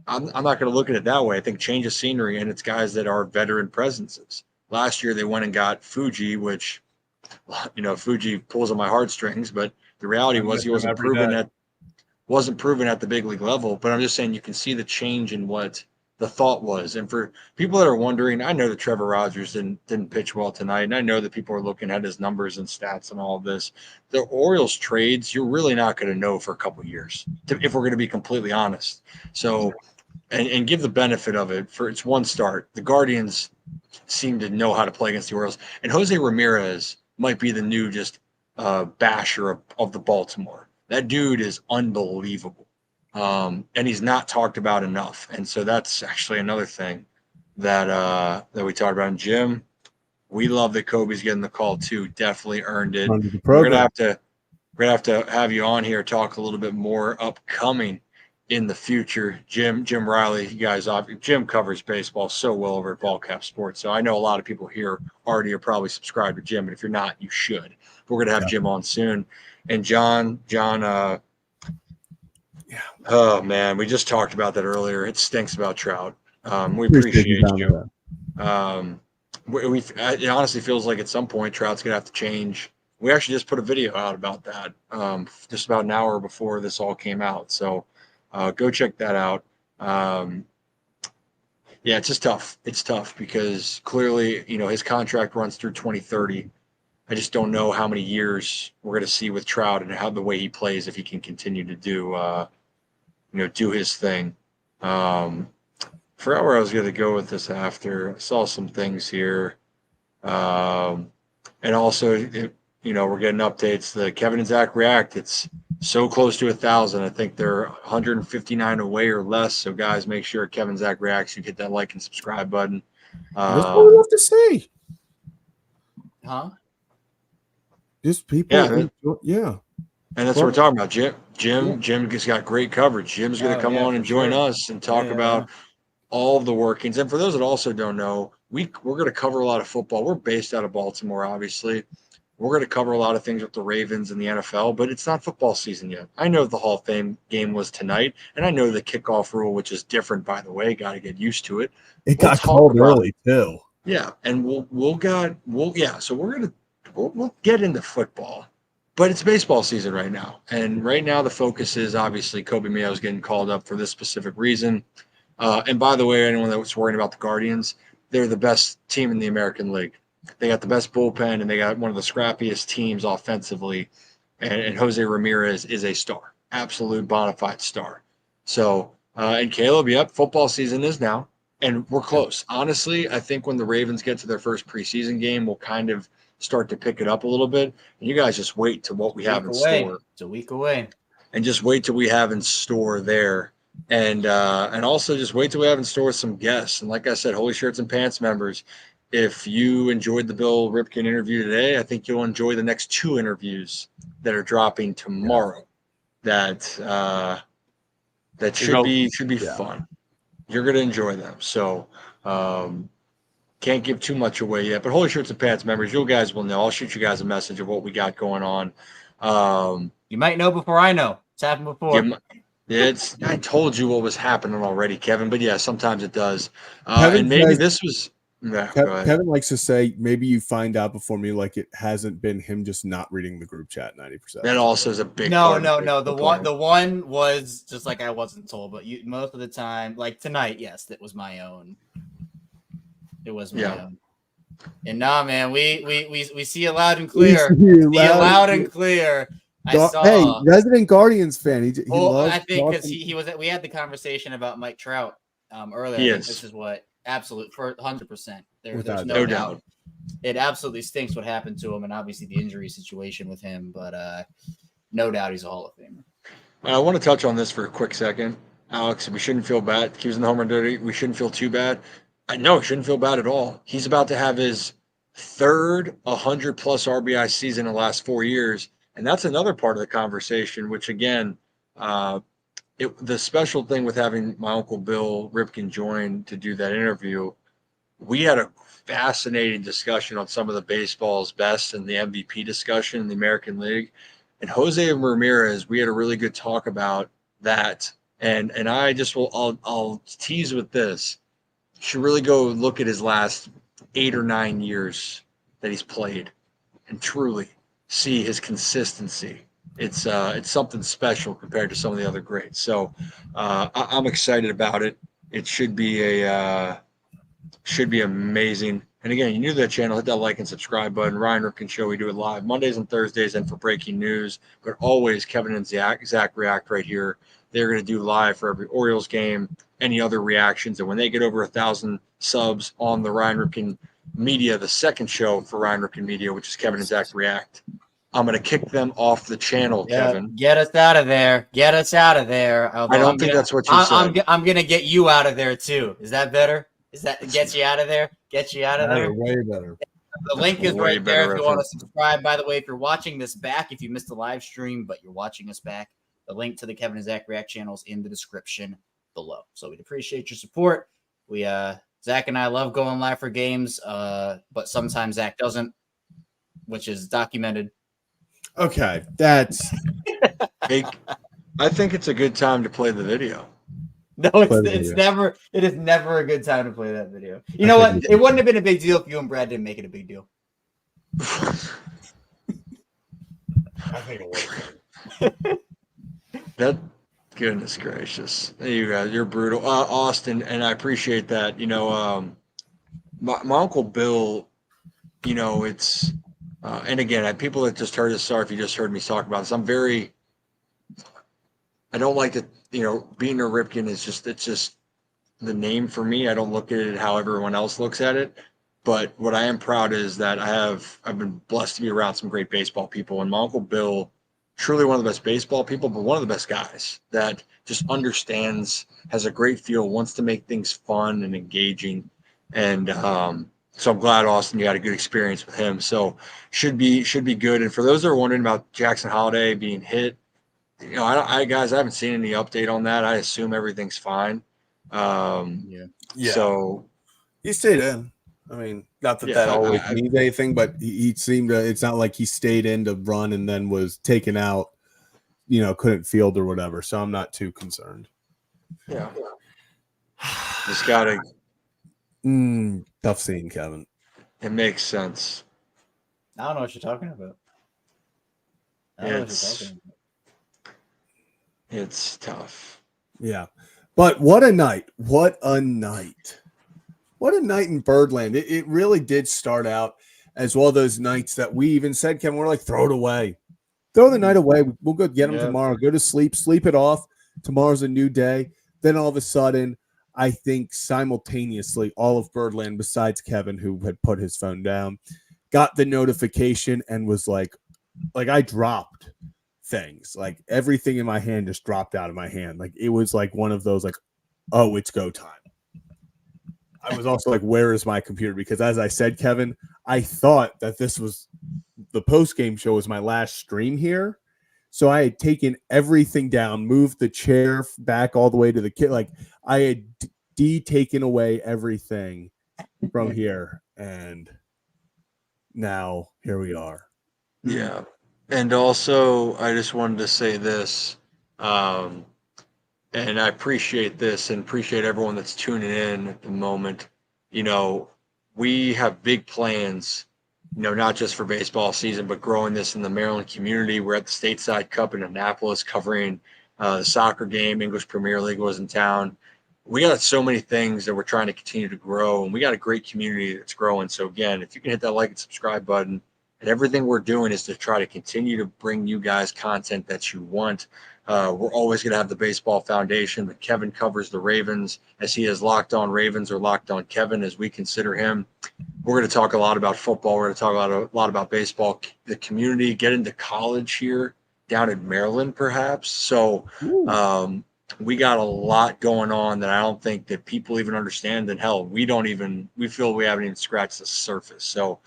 I'm not going to look at it that way. I think change of scenery, and it's guys that are veteran presences. Last year, they went and got Fuji, which, Fuji pulls on my heartstrings, but the reality was he wasn't proven at the big league level. But I'm just saying you can see the change in what the thought was. And for people that are wondering, I know that Trevor Rogers didn't pitch well tonight, and I know that people are looking at his numbers and stats and all of this. The Orioles trades, you're really not going to know for a couple of years, if we're going to be completely honest. So, and give the benefit of it. It's one start. The Guardians seem to know how to play against the Orioles. And Jose Ramirez might be the new just basher of the Baltimore. That dude is unbelievable. And he's not talked about enough. And so that's actually another thing that we talked about. And Jim, we love that Coby's getting the call too. Definitely earned it. We're gonna have to have you on here, talk a little bit more upcoming in the future. Jim Riley, you guys, Jim covers baseball so well over at Ballcap Sports. So I know a lot of people here already are probably subscribed to Jim, but if you're not, you should. We're going to have Jim on soon. And John, oh man, we just talked about that earlier. It stinks about Trout. We appreciate you. It honestly feels like at some point Trout's going to have to change. We actually just put a video out about that just about an hour before this all came out. So go check that out. Yeah, it's just tough. It's tough because clearly, his contract runs through 2030. I just don't know how many years we're going to see with Trout and how the way he plays, if he can continue to do his thing. Forgot where I was going to go with this after. I saw some things here. And also, we're getting updates. The Kevin and Zach React, it's so close to 1,000. I think they're 159 away or less. So, guys, make sure Kevin Zach Reacts, you hit that like and subscribe button. That's what we have to say. Huh? Just people. Yeah. And that's what we're talking about. Jim has got great coverage. Jim's going to come on and join us and talk about all of the workings. And for those that also don't know, we're going to cover a lot of football. We're based out of Baltimore, obviously. We're going to cover a lot of things with the Ravens and the NFL, but it's not football season yet. I know the Hall of Fame game was tonight, and I know the kickoff rule, which is different, by the way. Got to get used to it. It got called early too. Yeah, and we'll get into football, but it's baseball season right now, and right now the focus is obviously Coby Mayo is getting called up for this specific reason. And by the way, anyone that was worrying about the Guardians, they're the best team in the American League. They got the best bullpen, and they got one of the scrappiest teams offensively. And Jose Ramirez is a star, absolute bona fide star. So, and Caleb, football season is now, and we're close. Honestly, I think when the Ravens get to their first preseason game, we'll kind of start to pick it up a little bit. And you guys just wait to what we have in store. It's a week away. And just wait till we have in store there. And also just wait till we have in store some guests. And like I said, Holy Shirts and Pants members, if you enjoyed the Bill Ripken interview today, I think you'll enjoy the next 2 interviews that are dropping tomorrow. That should be fun. You're going to enjoy them. So can't give too much away yet. But Holy Shirts and Pants members, you guys will know. I'll shoot you guys a message of what we got going on. You might know before I know. It's happened before. I told you what was happening already, Kevin. But yeah, sometimes it does. And maybe this was. Yeah, Kevin likes to say maybe you find out before me, like it hasn't been him just not reading the group chat 90%. That also is a big no. The one was just like I wasn't told, but most of the time, like tonight, yes, that was my own. It was my own. And man, we see it loud and clear. Loud and clear. Hey, resident Guardians fan. He loves I think because he was. We had the conversation about Mike Trout earlier. Yes. This is what. Absolute for 100%. There's no doubt. It absolutely stinks what happened to him, and obviously the injury situation with him. But no doubt he's a Hall of Famer. I want to touch on this for a quick second, Alex. We shouldn't feel bad. He was in the home run derby. We shouldn't feel too bad. No, shouldn't feel bad at all. He's about to have his third 100+ RBI season in the last 4 years, and that's another part of the conversation. Which again, the special thing with having my Uncle Bill Ripken join to do that interview, we had a fascinating discussion on some of the baseball's best and the MVP discussion in the American League. And Jose Ramirez, we had a really good talk about that. And I just I'll tease with this. You should really go look at his last 8 or 9 years that he's played and truly see his consistency. It's something special compared to some of the other greats. So I'm excited about it. It should be amazing. And again, you new to that channel, hit that like and subscribe button. Ryan Ripken Show, we do it live Mondays and Thursdays and for breaking news, but always Kevin and Zach React right here. They're going to do live for every Orioles game. any other reactions. And when they get over 1,000 subs on the Ryan Ripken Media, the second show for Ryan Ripken Media, which is Kevin and Zach React, I'm going to kick them off the channel, Kevin. Get us out of there. Get us out of there. I don't think that's what you said. I'm going to get you out of there, too. Is that better? Is that gets you out of there? Get you out of there? Way better. The link is right there if you want to subscribe. By the way, if you're watching this back, if you missed the live stream, but you're watching us back, the link to the Kevin and Zach React channels in the description below. So we'd appreciate your support. We Zach and I love going live for games, but sometimes Zach doesn't, which is documented. Okay, that's. I think it's a good time to play the video. No, it is never a good time to play that video. You know what? It wouldn't have been a big deal if you and Brad didn't make it a big deal. I think it was. That, goodness gracious. You guys, you're brutal. Austin, and I appreciate that. You know, my Uncle Bill, you know, it's, and again, people that just heard this, sorry if you just heard me talk about this. I don't like to, you know, being a Ripken is just, it's just the name for me. I don't look at it how everyone else looks at it. But what I am proud is that I've been blessed to be around some great baseball people. And my Uncle Bill, truly one of the best baseball people, but one of the best guys that just understands, has a great feel, wants to make things fun and engaging. And so I'm glad, Austin, you had a good experience with him. So should be good. And for those that are wondering about Jackson Holiday being hit, you know, I haven't seen any update on that. I assume everything's fine. Yeah. So he stayed in. I mean, not that that always means anything, but he seemed to. It's not like he stayed in to run and then was taken out. You know, couldn't field or whatever. So I'm not too concerned. Yeah. Just gotta. Tough scene, Kevin. It makes sense. I don't know what you're talking about. It's tough. Yeah. But what a night. What a night. What a night in Birdland. It really did start out as one of those nights that we even said, Kevin, we're like, throw it away. Throw the night away. We'll go get them tomorrow. Go to sleep. Sleep it off. Tomorrow's a new day. Then all of a sudden, I think simultaneously, all of Birdland, besides Kevin, who had put his phone down, got the notification and was like I dropped things. Like everything in my hand just dropped out of my hand. Like it was like one of those like, oh, it's go time. I was also like, where is my computer? Because as I said, Kevin, I thought that this was the post-game show was my last stream here. So I had taken everything down, moved the chair back all the way to the kit. Like I had taken away everything from here. And now here we are. Yeah. And also, I just wanted to say this, and I appreciate this and appreciate everyone that's tuning in at the moment. You know, we have big plans, you know, not just for baseball season, but growing this in the Maryland community. We're at the Stateside Cup in Annapolis covering the soccer game. English Premier League was in town. We got so many things that we're trying to continue to grow, and we got a great community that's growing. So, again, if you can hit that like and subscribe button, and everything we're doing is to try to continue to bring you guys content that you want. We're always going to have the Baseball Foundation, but Kevin covers the Ravens as he has Locked On Ravens or Locked On Kevin as we consider him. We're going to talk a lot about football. We're going to talk a lot about baseball, the community, get into college here down in Maryland perhaps. So we got a lot going on that I don't think that people even understand. And hell, we feel we haven't even scratched the surface. So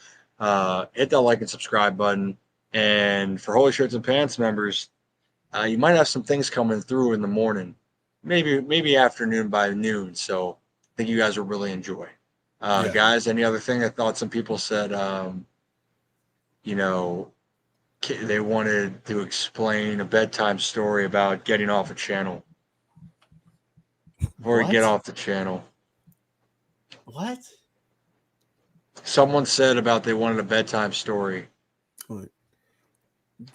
hit that like and subscribe button. And for Holy Shirts and Pants members, you might have some things coming through in the morning, maybe afternoon by noon. So I think you guys will really enjoy. Guys, any other thing? I thought some people said, you know, they wanted to explain a bedtime story about getting off a channel. Before we get off the channel. What? Someone said about they wanted a bedtime story.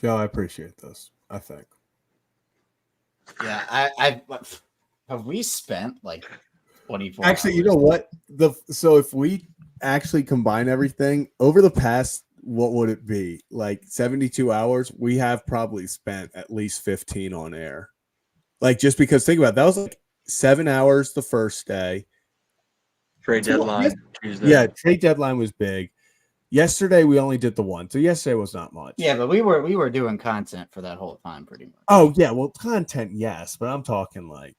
Yeah, I appreciate this, I think. Yeah, I have we spent like 24 Actually, hours? you know what? So if we actually combine everything over the past, what would it be? Like 72 hours, we have probably spent at least 15 on air. Like, just because think about it, that was like 7 hours the first day. Trade deadline Tuesday. Yeah, trade deadline was big. Yesterday we only did the one, so yesterday was not much. Yeah, but we were doing content for that whole time pretty much. Oh yeah, well content, yes, but I'm talking like,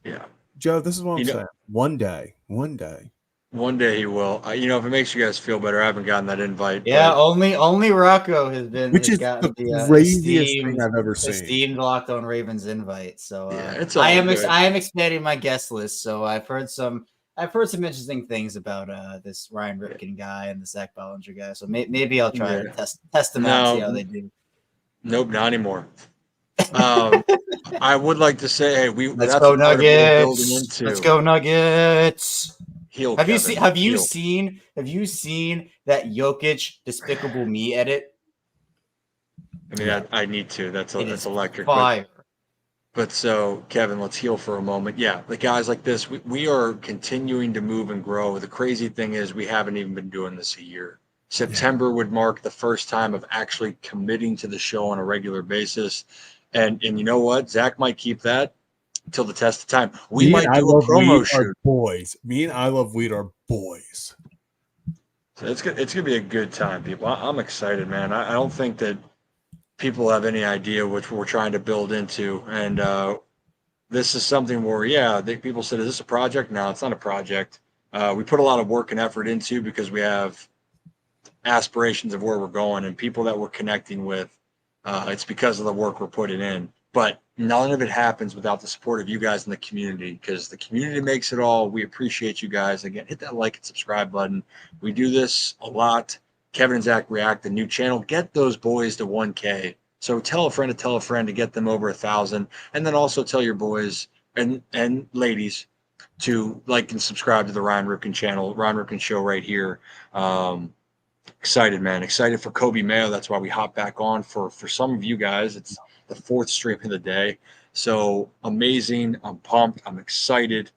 yeah, Joe. This is what I'm saying. One day. One day he will. If it makes you guys feel better, I haven't gotten that invite. Yeah, only Rocco has gotten the craziest thing I've ever seen. Esteemed Locked On Ravens invite. So it's I am expanding my guest list. So I've heard some interesting things about this Ryan Ripken guy and the Zach Bollinger guy. So maybe I'll try to test them out, see how they do. Nope, not anymore. I would like to say, hey, let's go Nuggets. Let's go Nuggets. Have you seen that Jokic Despicable Me edit? I mean, I need to. That's electric. Fire. But so, Kevin, let's heal for a moment. Yeah, the guys like this, we are continuing to move and grow. The crazy thing is we haven't even been doing this a year. September would mark the first time of actually committing to the show on a regular basis. And you know what? Zach might keep that until the test of time. We might do a promo shoot. Boys. Me and I Love Weed are boys. So it's gonna be a good time, people. I'm excited, man. I don't think that people have any idea what we're trying to build into. And this is something where, people said, is this a project? No, it's not a project. We put a lot of work and effort into because we have aspirations of where we're going and people that we're connecting with. It's because of the work we're putting in. But none of it happens without the support of you guys in the community, because the community makes it all. We appreciate you guys. Again, hit that like and subscribe button. We do this a lot. Kevin and Zach React, the new channel. Get those boys to 1K. So tell a friend to get them over 1,000. And then also tell your boys and ladies to like and subscribe to the Ryan Ripken channel, Ryan Ripken Show right here. Excited, man. Excited for Coby Mayo. That's why we hop back on for some of you guys. It's the 4th stream of the day. So amazing. I'm pumped. I'm excited.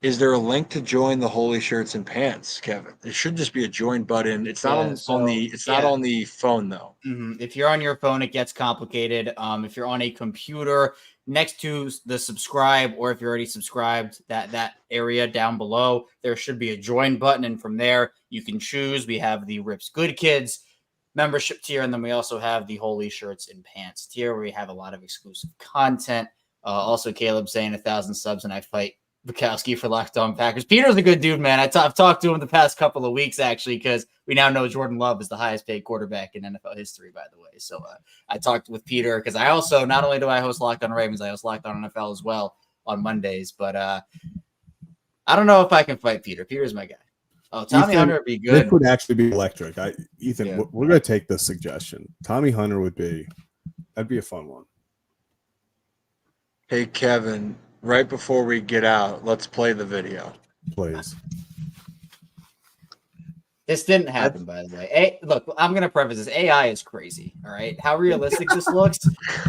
Is there a link to join the Holy Shirts and Pants, Kevin? It should just be a join button. It's not not on the phone though. Mm-hmm. If you're on your phone, it gets complicated. If you're on a computer, next to the subscribe, or if you're already subscribed, that area down below, there should be a join button, and from there you can choose. We have the Rips Good Kids membership tier, and then we also have the Holy Shirts and Pants tier, where we have a lot of exclusive content. Also, Caleb saying 1,000 subs and I fight Bukowski for Locked On Packers. Peter's a good dude, man. I've talked to him the past couple of weeks, actually, because we now know Jordan Love is the highest paid quarterback in NFL history, by the way. So I talked with Peter, because I also, not only do I host Locked On Ravens, I host Locked On NFL as well on Mondays. But I don't know if I can fight Peter. Peter's my guy. Oh, Tommy Hunter would be good. This would actually be electric. Ethan, we're going to take this suggestion. Tommy Hunter that'd be a fun one. Hey, Kevin. Right before we get out, let's play the video. Please. This didn't happen, by the way. Look, I'm going to preface this. AI is crazy, all right? How realistic this looks?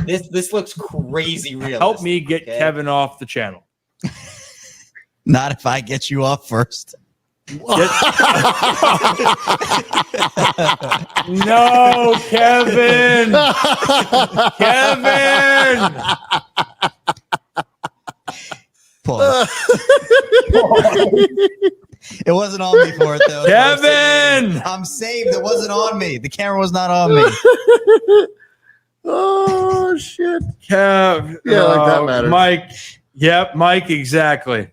This looks crazy realistic. Help me get Kevin off the channel. Not if I get you off first. No, Kevin. Kevin. Pause. It wasn't on me for it, though. Kevin! I'm saved. It wasn't on me. The camera was not on me. Oh, shit. Kev. Yeah, like that matters. Mike. Yep, Mike, exactly.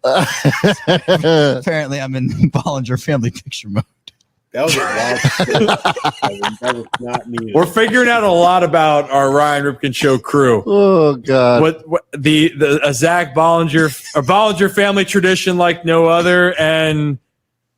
Apparently, I'm in Bollinger family picture mode. That was that was not needed. We're figuring out a lot about our Ryan Ripken Show crew. Oh God! What the Zach Bollinger family tradition like no other, and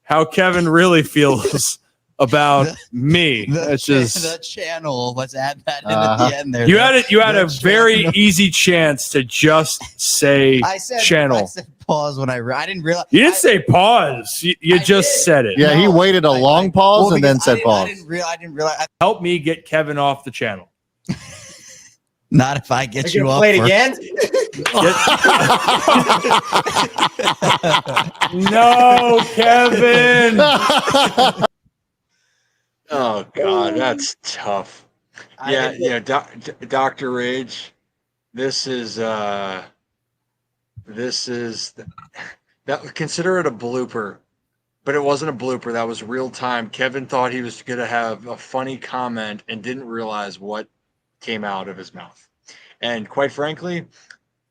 how Kevin really feels about me. It's just the channel. Let's add that in at the end there. You had a very easy chance to just say channel. I said pause when I didn't realize. You didn't say pause. You just said it. Yeah, he waited a long pause and then said pause. I didn't realize. Help me get Kevin off the channel. Not if I get you off. Play it again. No, Kevin. Oh God, that's tough. Yeah, Dr. Rage. This is that. Consider it a blooper, but it wasn't a blooper. That was real time. Kevin thought he was going to have a funny comment and didn't realize what came out of his mouth. And quite frankly,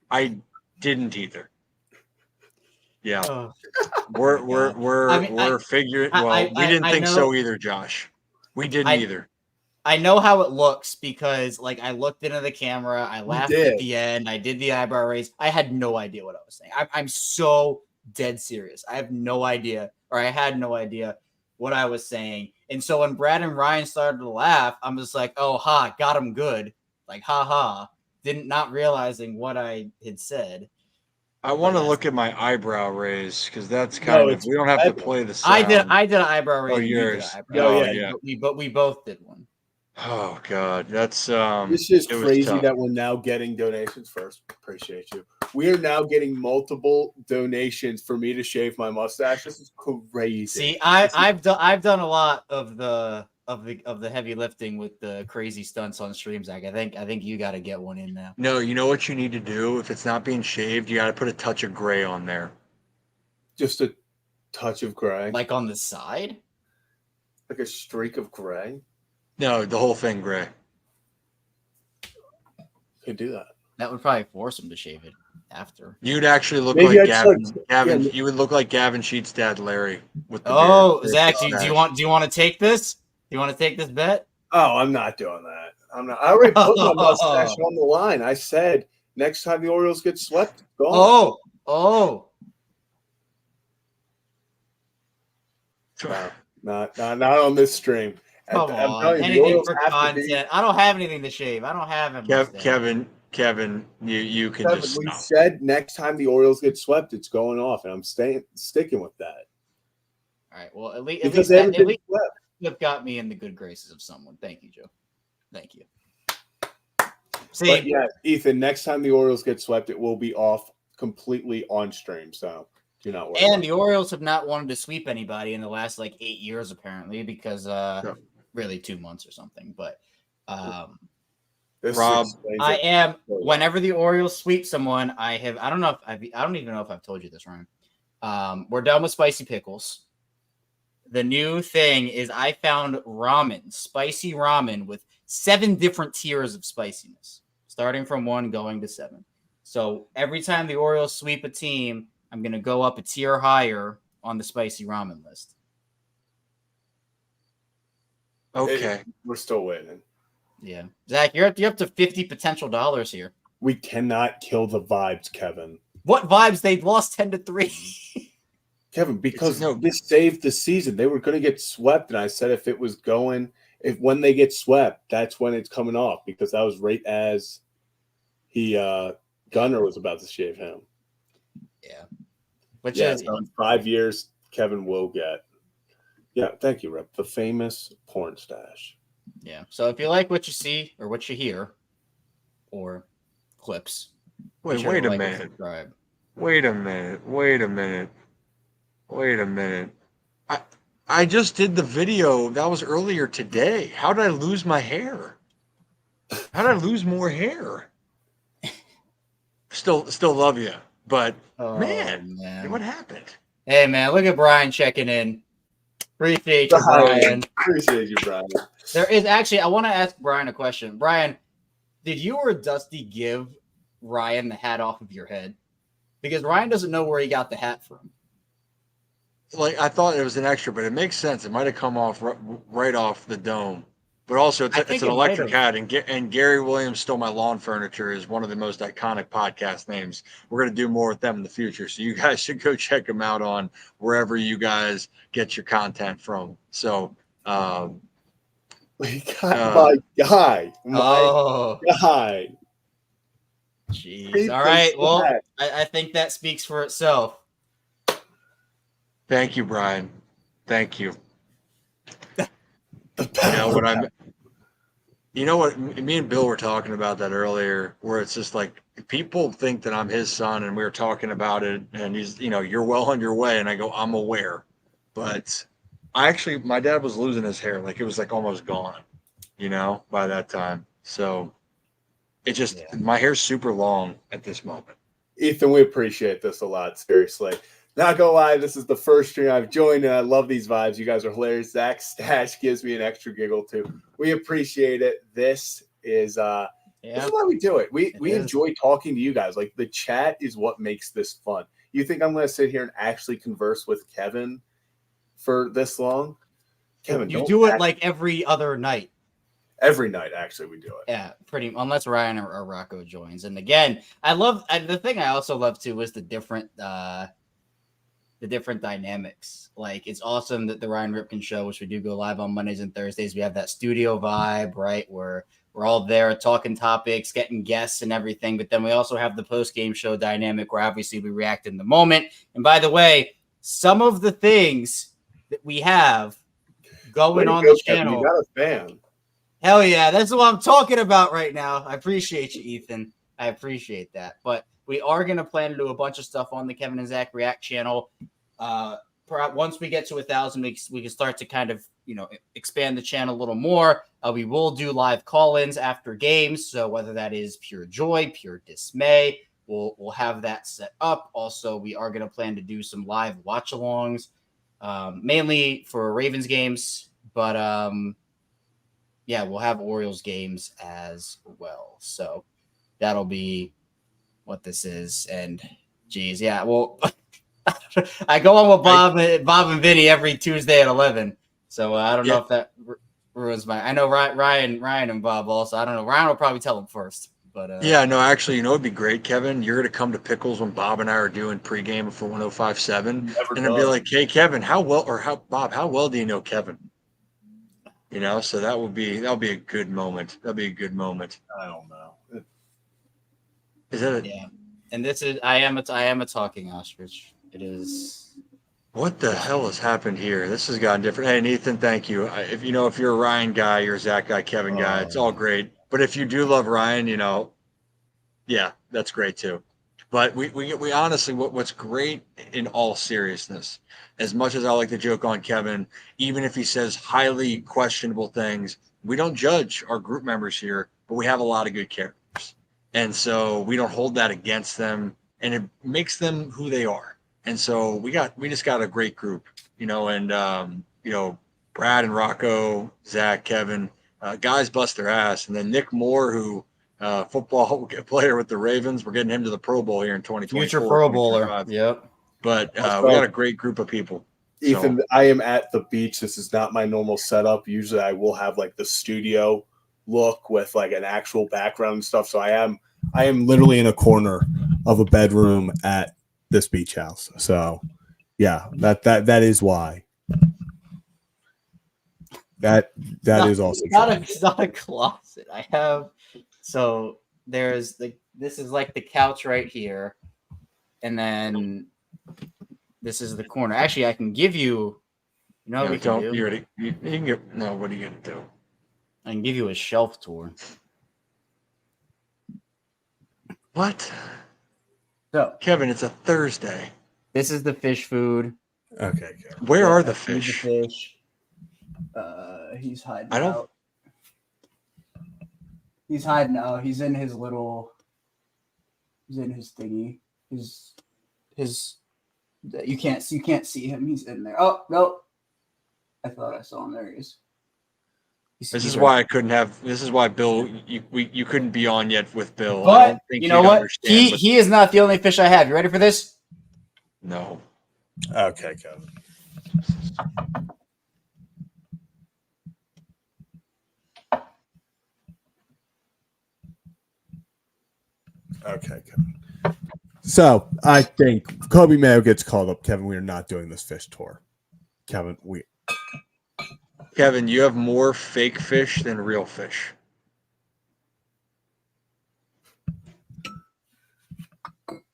I didn't either. Yeah, we're figuring. Well, we didn't think so either, Josh. We didn't either. I know how it looks because, like, I looked into the camera, I laughed at the end, I did the eyebrow raise. I had no idea what I was saying. I'm so dead serious. I have no idea, or I had no idea what I was saying. And so when Brad and Ryan started to laugh, I'm just like, oh, ha, got him good. Like, ha ha. Not realizing what I had said. I want to look at my eyebrow raise because that's kind of, we don't have to play the sound. I did an eyebrow raise. Oh, yours. Yeah. But we both did one. Oh God, that's this is crazy that we're now getting donations. First, appreciate you. We are now getting multiple donations for me to shave my mustache. This is crazy. See, I've done a lot of the heavy lifting with the crazy stunts on streams. Like I think you got to get one in now. No, you know what you need to do if it's not being shaved, you got to put a touch of gray on there. Just a touch of gray, like on the side, like a streak of gray. No, the whole thing gray. Could do that. That would probably force him to shave it after. You'd actually look like Gavin. You would look like Gavin Sheets' dad, Larry. With the beard. Zach, do you want to take this? Do you want to take this bet? Oh, I'm not doing that. I'm not. I already put my mustache on the line. I said next time the Orioles get swept, go on. Oh. Not on this stream. Come on, anything for content. I don't have anything to shave. I don't have him. Kevin, you can just we stop. said next time the Orioles get swept, it's going off, and I'm sticking with that. All right. Well, at least you've got me in the good graces of someone. Thank you, Joe. Thank you. See, but yeah, Ethan. Next time the Orioles get swept, it will be off completely on stream. So do not worry. And the Orioles have not wanted to sweep anybody in the last 8 years, apparently, because really 2 months or something. But Rob, I am whenever the Orioles sweep someone, I don't even know if I've told you this, Ryan. We're done with spicy pickles. The new thing is I found spicy ramen with 7 different tiers of spiciness, starting from 1 going to 7. So every time the Orioles sweep a team, I'm going to go up a tier higher on the spicy ramen list. Okay. We're still waiting. Yeah. Zach, you're up to $50 potential here. We cannot kill the vibes, Kevin. What vibes? They lost 10-3. Kevin, because this saved the season. They were going to get swept, and I said when they get swept, that's when it's coming off, because that was right as Gunnar was about to shave him. Yeah. Which is in 5 years, Kevin will get. Yeah, thank you, Rip. The famous porn stash. Yeah. So if you like what you see or what you hear, or clips. Wait a minute. Wait a minute. I just did the video. That was earlier today. How did I lose my hair? How did I lose more hair? Still love you, but man, what happened? Hey man, look at Brian checking in. Appreciate you, Brian. Appreciate you, Brian. There is actually, I want to ask Brian a question. Brian, did you or Dusty give Ryan the hat off of your head? Because Ryan doesn't know where he got the hat from. I thought it was an extra, but it makes sense. It might have come off right off the dome. But also, it's an electric hat, and Gary Williams Stole My Lawn Furniture is one of the most iconic podcast names. We're going to do more with them in the future, so you guys should go check them out on wherever you guys get your content from. So, we got my guy. Jeez. All right. Well, I think that speaks for itself. Thank you, Brian. Thank you. You know what? Me and Bill were talking about that earlier, where it's just like people think that I'm his son, and we were talking about it, and he's, you're well on your way, and I go, I'm aware, but my dad was losing his hair, it was almost gone, by that time. So It just my hair's super long at this moment. Ethan, we appreciate this a lot. Seriously, not gonna lie, this is the first stream I've joined, and I love these vibes. You guys are hilarious. Zach's stash gives me an extra giggle too. We appreciate it. This is this is why we do it. We enjoy talking to you guys. Like, the chat is what makes this fun. You think I'm gonna sit here and actually converse with Kevin for this long? Kevin, you do it like every other night. Every night, actually, we do it. Yeah, unless Ryan or Rocco joins. And again, the thing I also love too is the different dynamics. Like, it's awesome that the Ryan Ripken show, which we do go live on Mondays and Thursdays, we have that studio vibe, right? Where we're all there talking topics, getting guests and everything. But then we also have the post-game show dynamic where obviously we react in the moment. And by the way, some of the things that we have going on the channel. You got a fan. Hell yeah, that's what I'm talking about right now. I appreciate you, Ethan. I appreciate that. But we are going to plan to do a bunch of stuff on the Kevin and Zach React channel. Perhaps once we get to 1,000, we can start to kind of, expand the channel a little more. We will do live call-ins after games. So whether that is pure joy, pure dismay, we'll have that set up. Also, we are going to plan to do some live watch-alongs, mainly for Ravens games. But, we'll have Orioles games as well. So that'll be what this is. And geez, yeah, well, I go on with Bob and Vinny every Tuesday at 11. So I don't know if that ruins my. I know Ryan and Bob also. I don't know. Ryan will probably tell them first. But actually, it'd be great, Kevin. You're going to come to Pickles when Bob and I are doing pregame for 105.7, and it'll be like, "Hey, Kevin, how well do you know Kevin?" So that'll be a good moment. That'll be a good moment. I don't know. Is that yeah? And this is I am a talking ostrich. It is. What the hell has happened here? This has gotten different. Hey, Nathan, thank you. If you're a Ryan guy, you're a Zach guy, Kevin guy, it's all great. But if you do love Ryan, that's great too. But we honestly, what's great in all seriousness, as much as I like to joke on Kevin, even if he says highly questionable things, we don't judge our group members here, but we have a lot of good characters. And so we don't hold that against them, and it makes them who they are. And so we just got a great group, and Brad and Rocco, Zach, Kevin, guys bust their ass. And then Nick Moore, who football player with the Ravens, we're getting him to the Pro Bowl here in 2024. Future Pro Bowler. Yep. But we got a great group of people. Ethan, I am at the beach. This is not my normal setup. Usually I will have like the studio look with like an actual background and stuff. So I am literally in a corner of a bedroom at this beach house. So yeah, that is why. That is also it's not a closet. I have there's this is like the couch right here, and then this is the corner. Actually, I can give you. No, we don't. You can get. No, what are you gonna do? I can give you a shelf tour. What? So, Kevin, it's a Thursday. This is the fish food. Okay. Where are the fish? He's hiding out. He's hiding out. He's in his little. He's in his thingy. His. You can't see him. He's in there. Oh no! I thought I saw him. There he is. This is why I couldn't have. This is why Bill, you couldn't be on yet with Bill. But you know what? He is not the only fish I have. You ready for this? No. Okay, Kevin. Okay, Kevin. So I think Coby Mayo gets called up. Kevin, we are not doing this fish tour. Kevin, Kevin, you have more fake fish than real fish.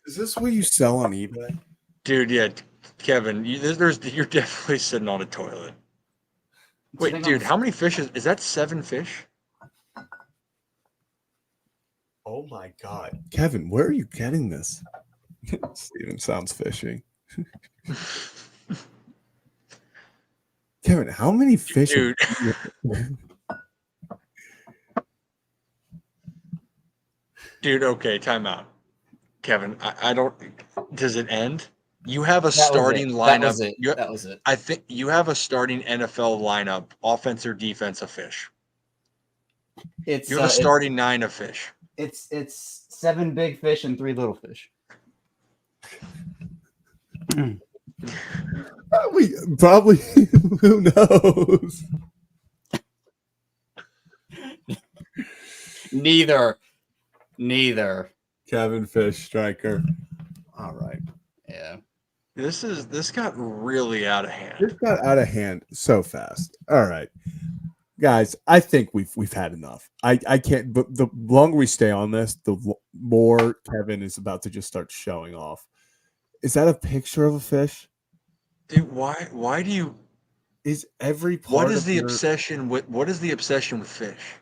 Is this what you sell on eBay? Dude, yeah. Kevin, you're definitely sitting on a toilet. Wait, dude, how many fish is that? 7 fish? Oh my God. Kevin, where are you getting this? Steven sounds fishy. Kevin, how many fish? Dude. Dude, okay, time out. Kevin, I don't. Does it end? You have a starting lineup. That was it. I think you have a starting NFL lineup, offense or defense of fish. You have a starting 9 of fish. It's 7 big fish and 3 little fish. Probably who knows? Neither. Kevin Fish, striker. All right. Yeah. This got really out of hand. This got out of hand so fast. All right. Guys, I think we've had enough. I can't, but the longer we stay on this, the more Kevin is about to just start showing off. Is that a picture of a fish? Dude, why do you is every part what is the obsession with fish?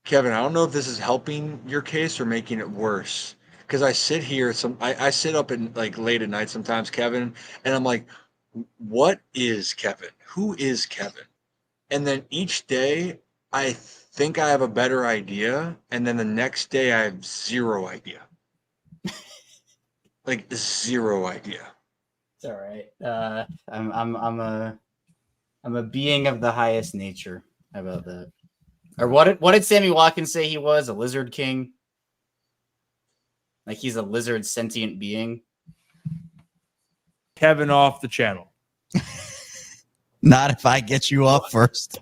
Kevin, I don't know if this is helping your case or making it worse. Because I sit here, I sit up in like late at night sometimes, Kevin, and I'm like, what is Kevin? Who is Kevin? And then each day I think I have a better idea, and then the next day I have zero idea. Like zero idea. It's all right. I'm a being of the highest nature. How about that? Or what did Sammy Watkins say he was? A lizard king? Like he's a lizard sentient being? Kevin off the channel. Not if I get you off first.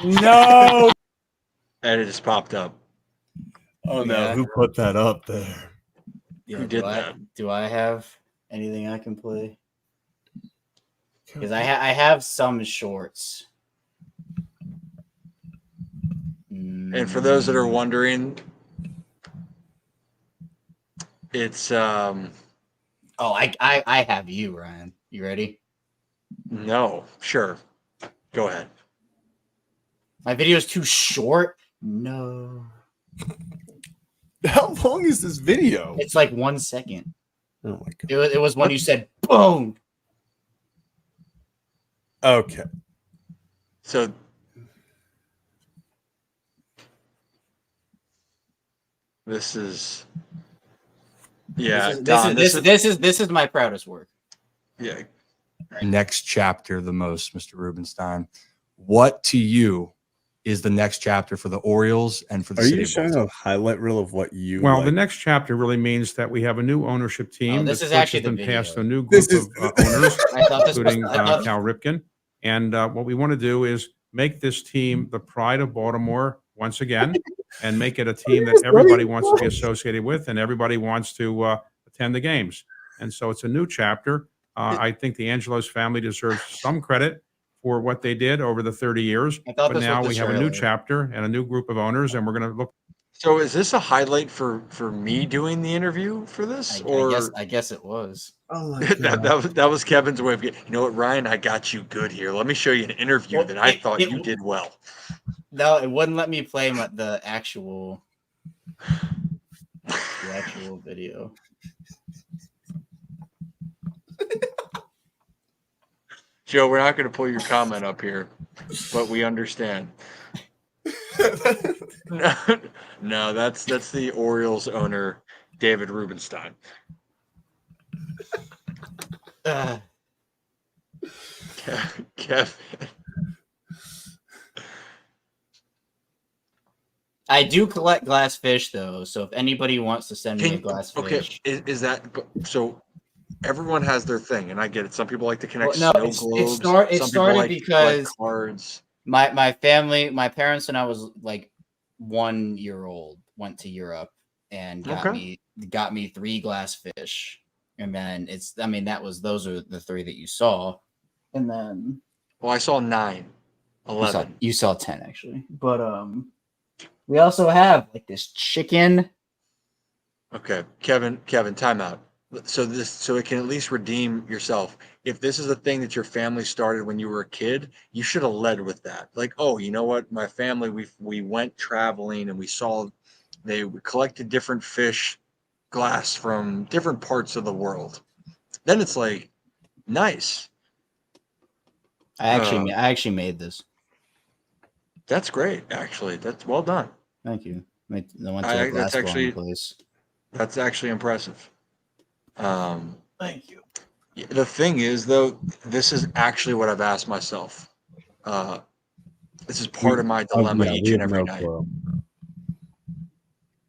No. And it just popped up. Oh no, yeah. Who put that up there? Yeah, who did that? Do I have anything I can play? Because I have some shorts. And for those that are wondering, it's Oh, I have you, Ryan. You ready? No, sure. Go ahead. My video is too short? No. How long is this video? It's like 1 second. Oh my god. It was when you said boom. Okay. So this is this is my proudest work. Yeah. Next chapter the most, Mr. Rubenstein. What to you is the next chapter for the Orioles and for the city of Baltimore? Are you showing a highlight reel of what you the next chapter really means that we have a new ownership team. This is actually been passed a new group of owners, including Cal Ripken. And what we want to do is make this team the pride of Baltimore once again, and make it a team that everybody wants to be associated with, and everybody wants to attend the games. And so it's a new chapter. I think the Angelos family deserves some credit for what they did over the 30 years. But now we have a new chapter and a new group of owners, and we're going to look. So is this a highlight for me doing the interview for this? I guess it was. Oh my God. that was Kevin's way of getting, you know what, Ryan, I got you good here. Let me show you an interview that I thought you did well. No, it wouldn't let me play the actual video. Joe, we're not going to pull your comment up here, but we understand. No, that's the Orioles owner, David Rubenstein. Kevin. I do collect glass fish, though, so if anybody wants to send me a glass fish. Okay, is that so? Everyone has their thing, and I get it. Some people like to connect snow globes. It started because cards. My family, my parents, when I was like 1 year old, went to Europe and got me 3 glass fish, and then those are the 3 that you saw, and then I saw 9, 11. You saw 10 actually, but we also have like this chicken. Okay, Kevin, time out. So it can at least redeem yourself. If this is a thing that your family started when you were a kid, you should have led with that. Like, oh, you know what? My family, we went traveling and we collected different fish glass from different parts of the world. Then it's like, nice. I actually made this. That's great. Actually, that's well done. Thank you. I went to a glass blowing place. That's actually impressive. Thank you. The thing is, though, this is actually what I've asked myself. This is part of my dilemma each and every night.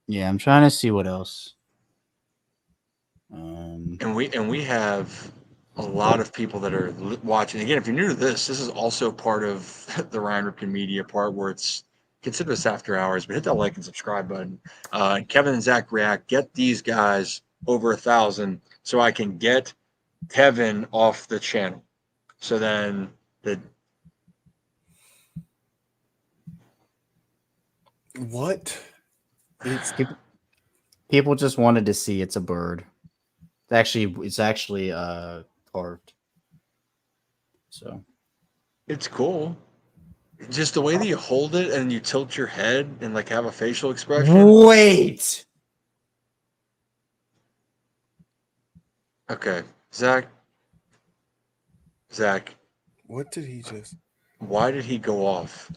Yeah, I'm trying to see what else. And we have a lot of people that are watching. Again, if you're new to this is also part of the Ryan Ripken Media part where it's consider this after hours, but hit that like and subscribe button. Kevin and Zach react. Get these guys over 1,000 so I can get Kevin off the channel. So then what? People just wanted to see it's a bird. It's actually carved. So it's cool. Just the way that you hold it and you tilt your head and like have a facial expression. Wait. Okay, Zach. What did he just? Why did he go off?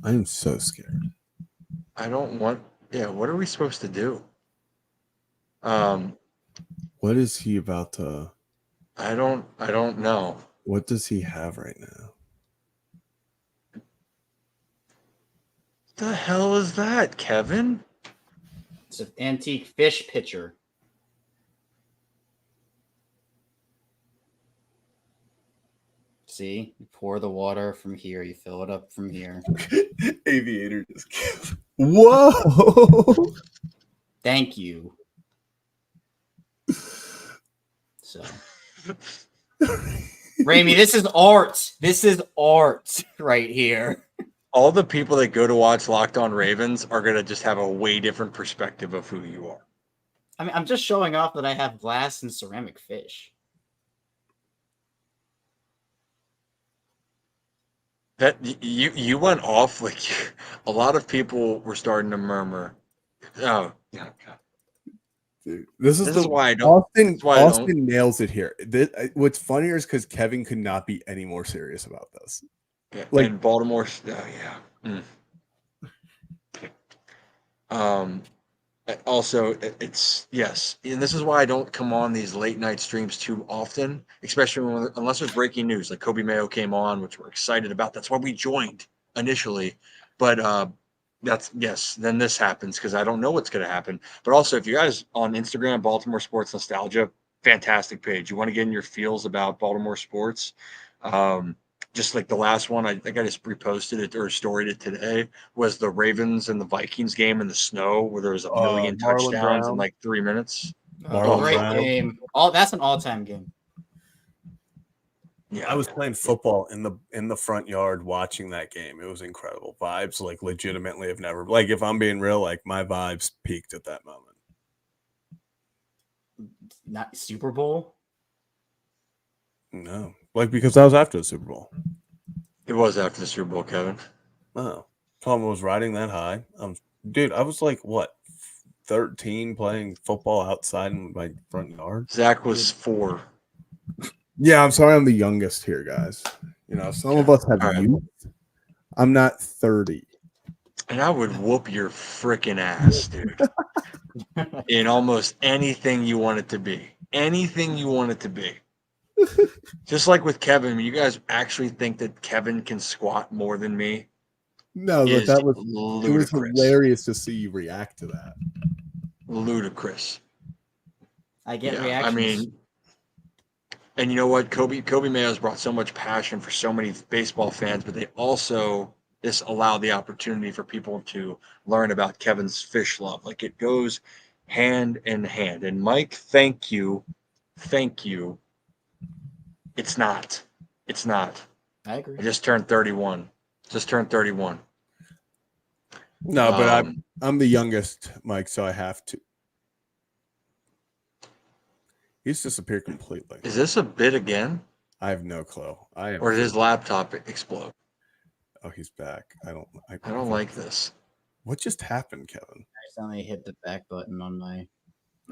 I'm so scared. I don't want. Yeah, what are we supposed to do? What is he about to? I don't know. What does he have right now? The hell is that, Kevin? It's an antique fish pitcher. See, you pour the water from here, you fill it up from here. Aviator just killed. Whoa! Thank you. So, Ramey, this is art. This is art right here. All the people that go to watch Locked On Ravens are gonna just have a way different perspective of who you are. I mean, I'm just showing off that I have glass and ceramic fish. That you went off like a lot of people were starting to murmur. Oh, yeah. Dude, this is why I don't. Austin nails it here. What's funnier is because Kevin could not be any more serious about this. Yeah, and Baltimore. Yeah. Also, it's yes, and this is why I don't come on these late night streams too often, especially unless there's breaking news. Like Coby Mayo came on, which we're excited about. That's why we joined initially, but then this happens because I don't know what's going to happen. But also, if you guys on Instagram, Baltimore Sports Nostalgia, fantastic page. You want to get in your feels about Baltimore sports. Just like the last one, I think I just reposted it or storied it today, was the Ravens and the Vikings game in the snow where there was a million touchdowns in like 3 minutes. Great game. That's an all-time game. Yeah, I was playing football in the front yard watching that game. It was incredible. Vibes like legitimately have never, like, if I'm being real, like my vibes peaked at that moment. Not Super Bowl? No. Like, because that was after the Super Bowl. It was after the Super Bowl, Kevin. Oh. Tom was riding that high. Dude, I was like, what, 13 playing football outside in my front yard? Zach was 4. Yeah, I'm sorry I'm the youngest here, guys. You know, some of us have youth. I'm not 30. And I would whoop your freaking ass, dude. In almost anything you want it to be. Anything you want it to be. Just like with Kevin, you guys actually think that Kevin can squat more than me? No, but that was ludicrous. It was hilarious to see you react to that. Ludicrous. I get reactions. I mean, and you know what? Coby Mayo's brought so much passion for so many baseball fans, but they also this allowed the opportunity for people to learn about Kevin's fish love. Like it goes hand in hand. And Mike, thank you. It's not. I agree. I just turned 31. No, but I'm the youngest, Mike, so I have to. He's disappeared completely. Is this a bit again? I have no clue. Or did his laptop explode? Oh, he's back. I don't like this. What just happened, Kevin? I accidentally hit the back button on my.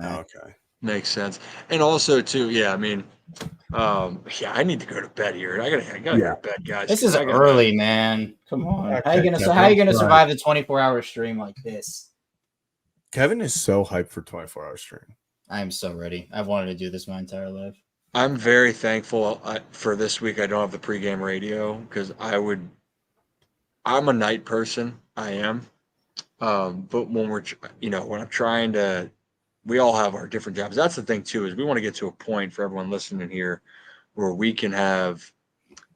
Oh, okay. Makes sense. And also too, yeah, I mean, yeah, I need to go to bed here. I gotta go to bed, guys. This is early, man. Come on. Okay, How you gonna survive the 24-hour stream like this? Kevin is so hyped for 24-hour stream. I am so ready. I've wanted to do this my entire life. I'm very thankful for this week. I don't have the pregame radio because I'm a night person. I am. But when when I'm trying to, we all have our different jobs. That's the thing too, is we want to get to a point for everyone listening here where we can have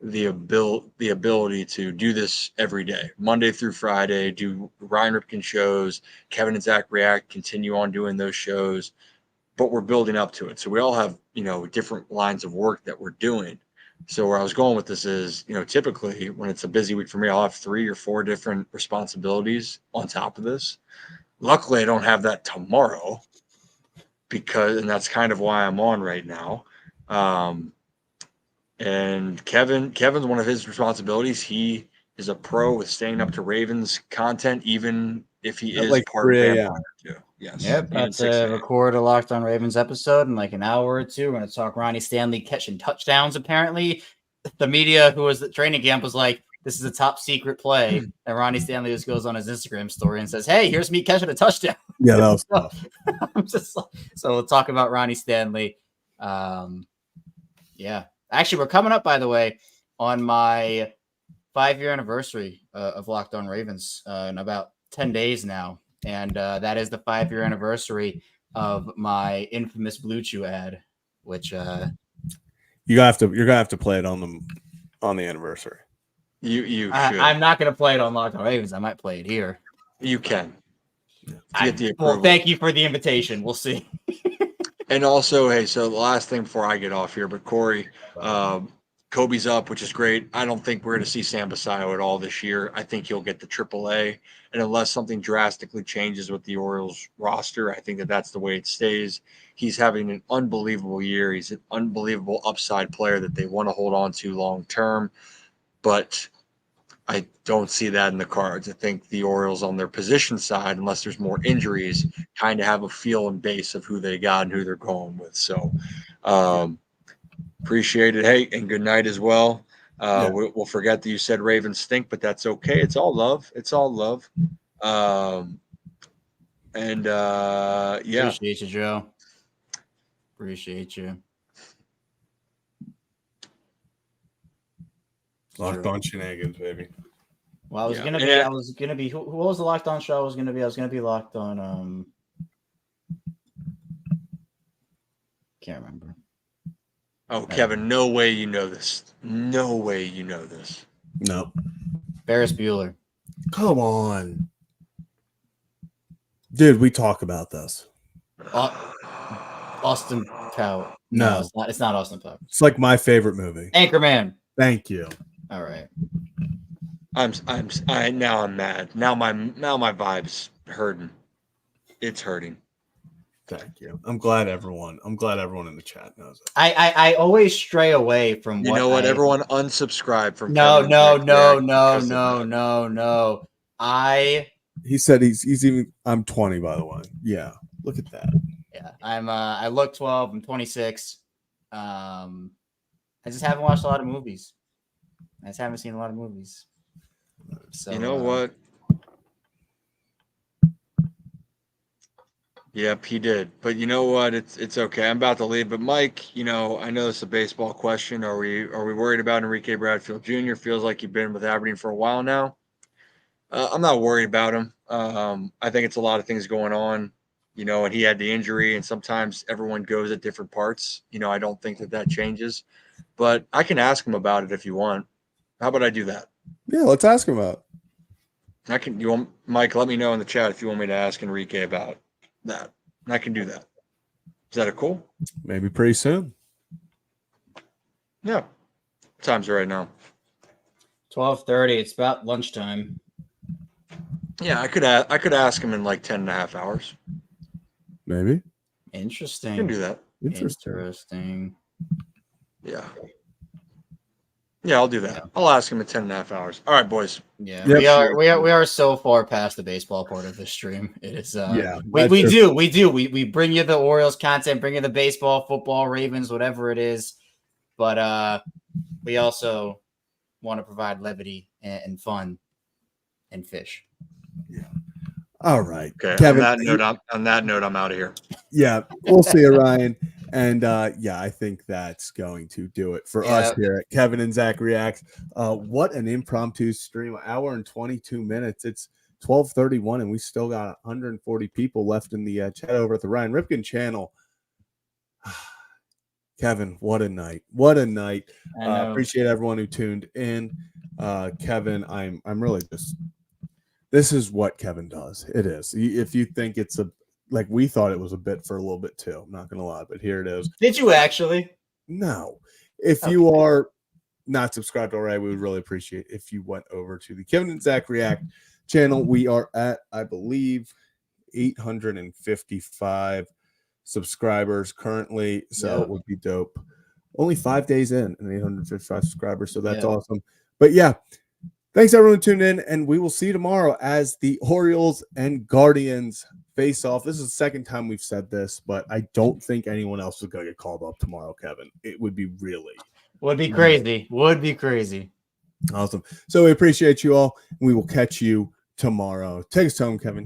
the ability to do this every day, Monday through Friday, do Ryan Ripken shows, Kevin and Zach React, continue on doing those shows, but we're building up to it. So we all have, different lines of work that we're doing. So where I was going with this is, typically when it's a busy week for me, I'll have 3 or 4 different responsibilities on top of this. Luckily, I don't have that tomorrow and that's kind of why I'm on right now. And Kevin's one of his responsibilities. He is a pro with staying up to Ravens content, even if he is like part of 3 Banter too. Yes. Yep. About to record a Locked On Ravens episode in like an hour or two. We're going to talk Ronnie Stanley catching touchdowns. Apparently, the media who was at training camp was like, "This is a top secret play." And Ronnie Stanley just goes on his Instagram story and says, "Hey, here's me catching a touchdown." Yeah, that was tough. I'm just like, so we'll talk about Ronnie Stanley. Yeah. Actually, we're coming up, by the way, on my 5-year anniversary of Locked On Ravens in about 10 days now. And that is the 5-year anniversary of my infamous Blue Chew ad, which you're gonna have to play it on the anniversary. You should. I'm not gonna play it on Locked On Ravens. I might play it here. You can. Well, thank you for the invitation. We'll see. And also, hey, so the last thing before I get off here, but Corey, Coby's up, which is great. I don't think we're going to see Sam Basayo at all this year. I think he'll get the AAA. And unless something drastically changes with the Orioles roster, I think that's the way it stays. He's having an unbelievable year. He's an unbelievable upside player that they want to hold on to long term. But I don't see that in the cards. I think the Orioles on their position side, unless there's more injuries, kind of have a feel and base of who they got and who they're going with. So appreciate it. Hey, and good night as well. We'll forget that you said Ravens stink, but that's okay. It's all love. It's all love. Yeah. Appreciate you, Joe. Appreciate you. Locked On Shenanigans, baby. Well, I was gonna be. Who was the Locked On show I was gonna be? I was gonna be Locked On. Can't remember. Oh, Kevin, no way you know this. No way you know this. No. Ferris Bueller. Come on. Dude, we talk about this. Austin Powers. No, it's not Austin Powers. It's like my favorite movie. Anchorman. Thank you. All right. Now I'm mad. Now my vibe's hurting. It's hurting. Thank you. I'm glad everyone in the chat knows it. I always stray away from you know what? Everyone unsubscribe from No. He said he's even I'm 20, by the way. Yeah. Look at that. Yeah. I look 12, I'm 26. I just haven't watched a lot of movies. I just haven't seen a lot of movies. So you know what? Yep, he did. But you know what? It's okay. I'm about to leave. But Mike, I know it's a baseball question. Are we worried about Enrique Bradfield Jr.? Feels like you've been with Aberdeen for a while now. I'm not worried about him. I think it's a lot of things going on, and he had the injury, and sometimes everyone goes at different parts. I don't think that changes. But I can ask him about it if you want. How about I do that? Yeah, let's ask him about it. Mike, let me know in the chat if you want me to ask Enrique about that. I can do that. Is that cool? Maybe pretty soon. Yeah. What time's it right now? 12:30. It's about lunchtime. Yeah, I could ask him in like 10 and a half hours. Maybe. Interesting. I can do that. Interesting. Yeah. Yeah, I'll do that. Yeah. I'll ask him in 10.5 hours. All right, boys. Yeah, yep. we are so far past the baseball part of the stream. It is we bring you the Orioles content, bring you the baseball, football, Ravens, whatever it is, but we also want to provide levity and fun and fish. Yeah. All right, okay, Kevin. On that note, I'm out of here. Yeah, we'll see you, Ryan. And I think that's going to do it for us here at Kevin and Zach Reacts. What an impromptu stream, 1 hour and 22 minutes. It's 12:31, and we still got 140 people left in the chat over at the Ryan Ripken channel. Kevin, what a night! What a night! Appreciate everyone who tuned in. Kevin, I'm really just. This is what Kevin does. It is. If you think it's like we thought it was a bit for a little bit too. I'm not gonna lie, but here it is. Did you actually? No. If you are not subscribed already, we would really appreciate if you went over to the Kevin and Zach React channel. We are at, I believe, 855 subscribers currently. So it would be dope. Only 5 days in and 855 subscribers. So that's awesome. But thanks everyone who tuned in, and we will see you tomorrow as the Orioles and Guardians face off. This is the second time we've said this, but I don't think anyone else is going to get called up tomorrow, Kevin. It would be crazy. Would be crazy. Awesome. So we appreciate you all, and we will catch you tomorrow. Take us home, Kevin.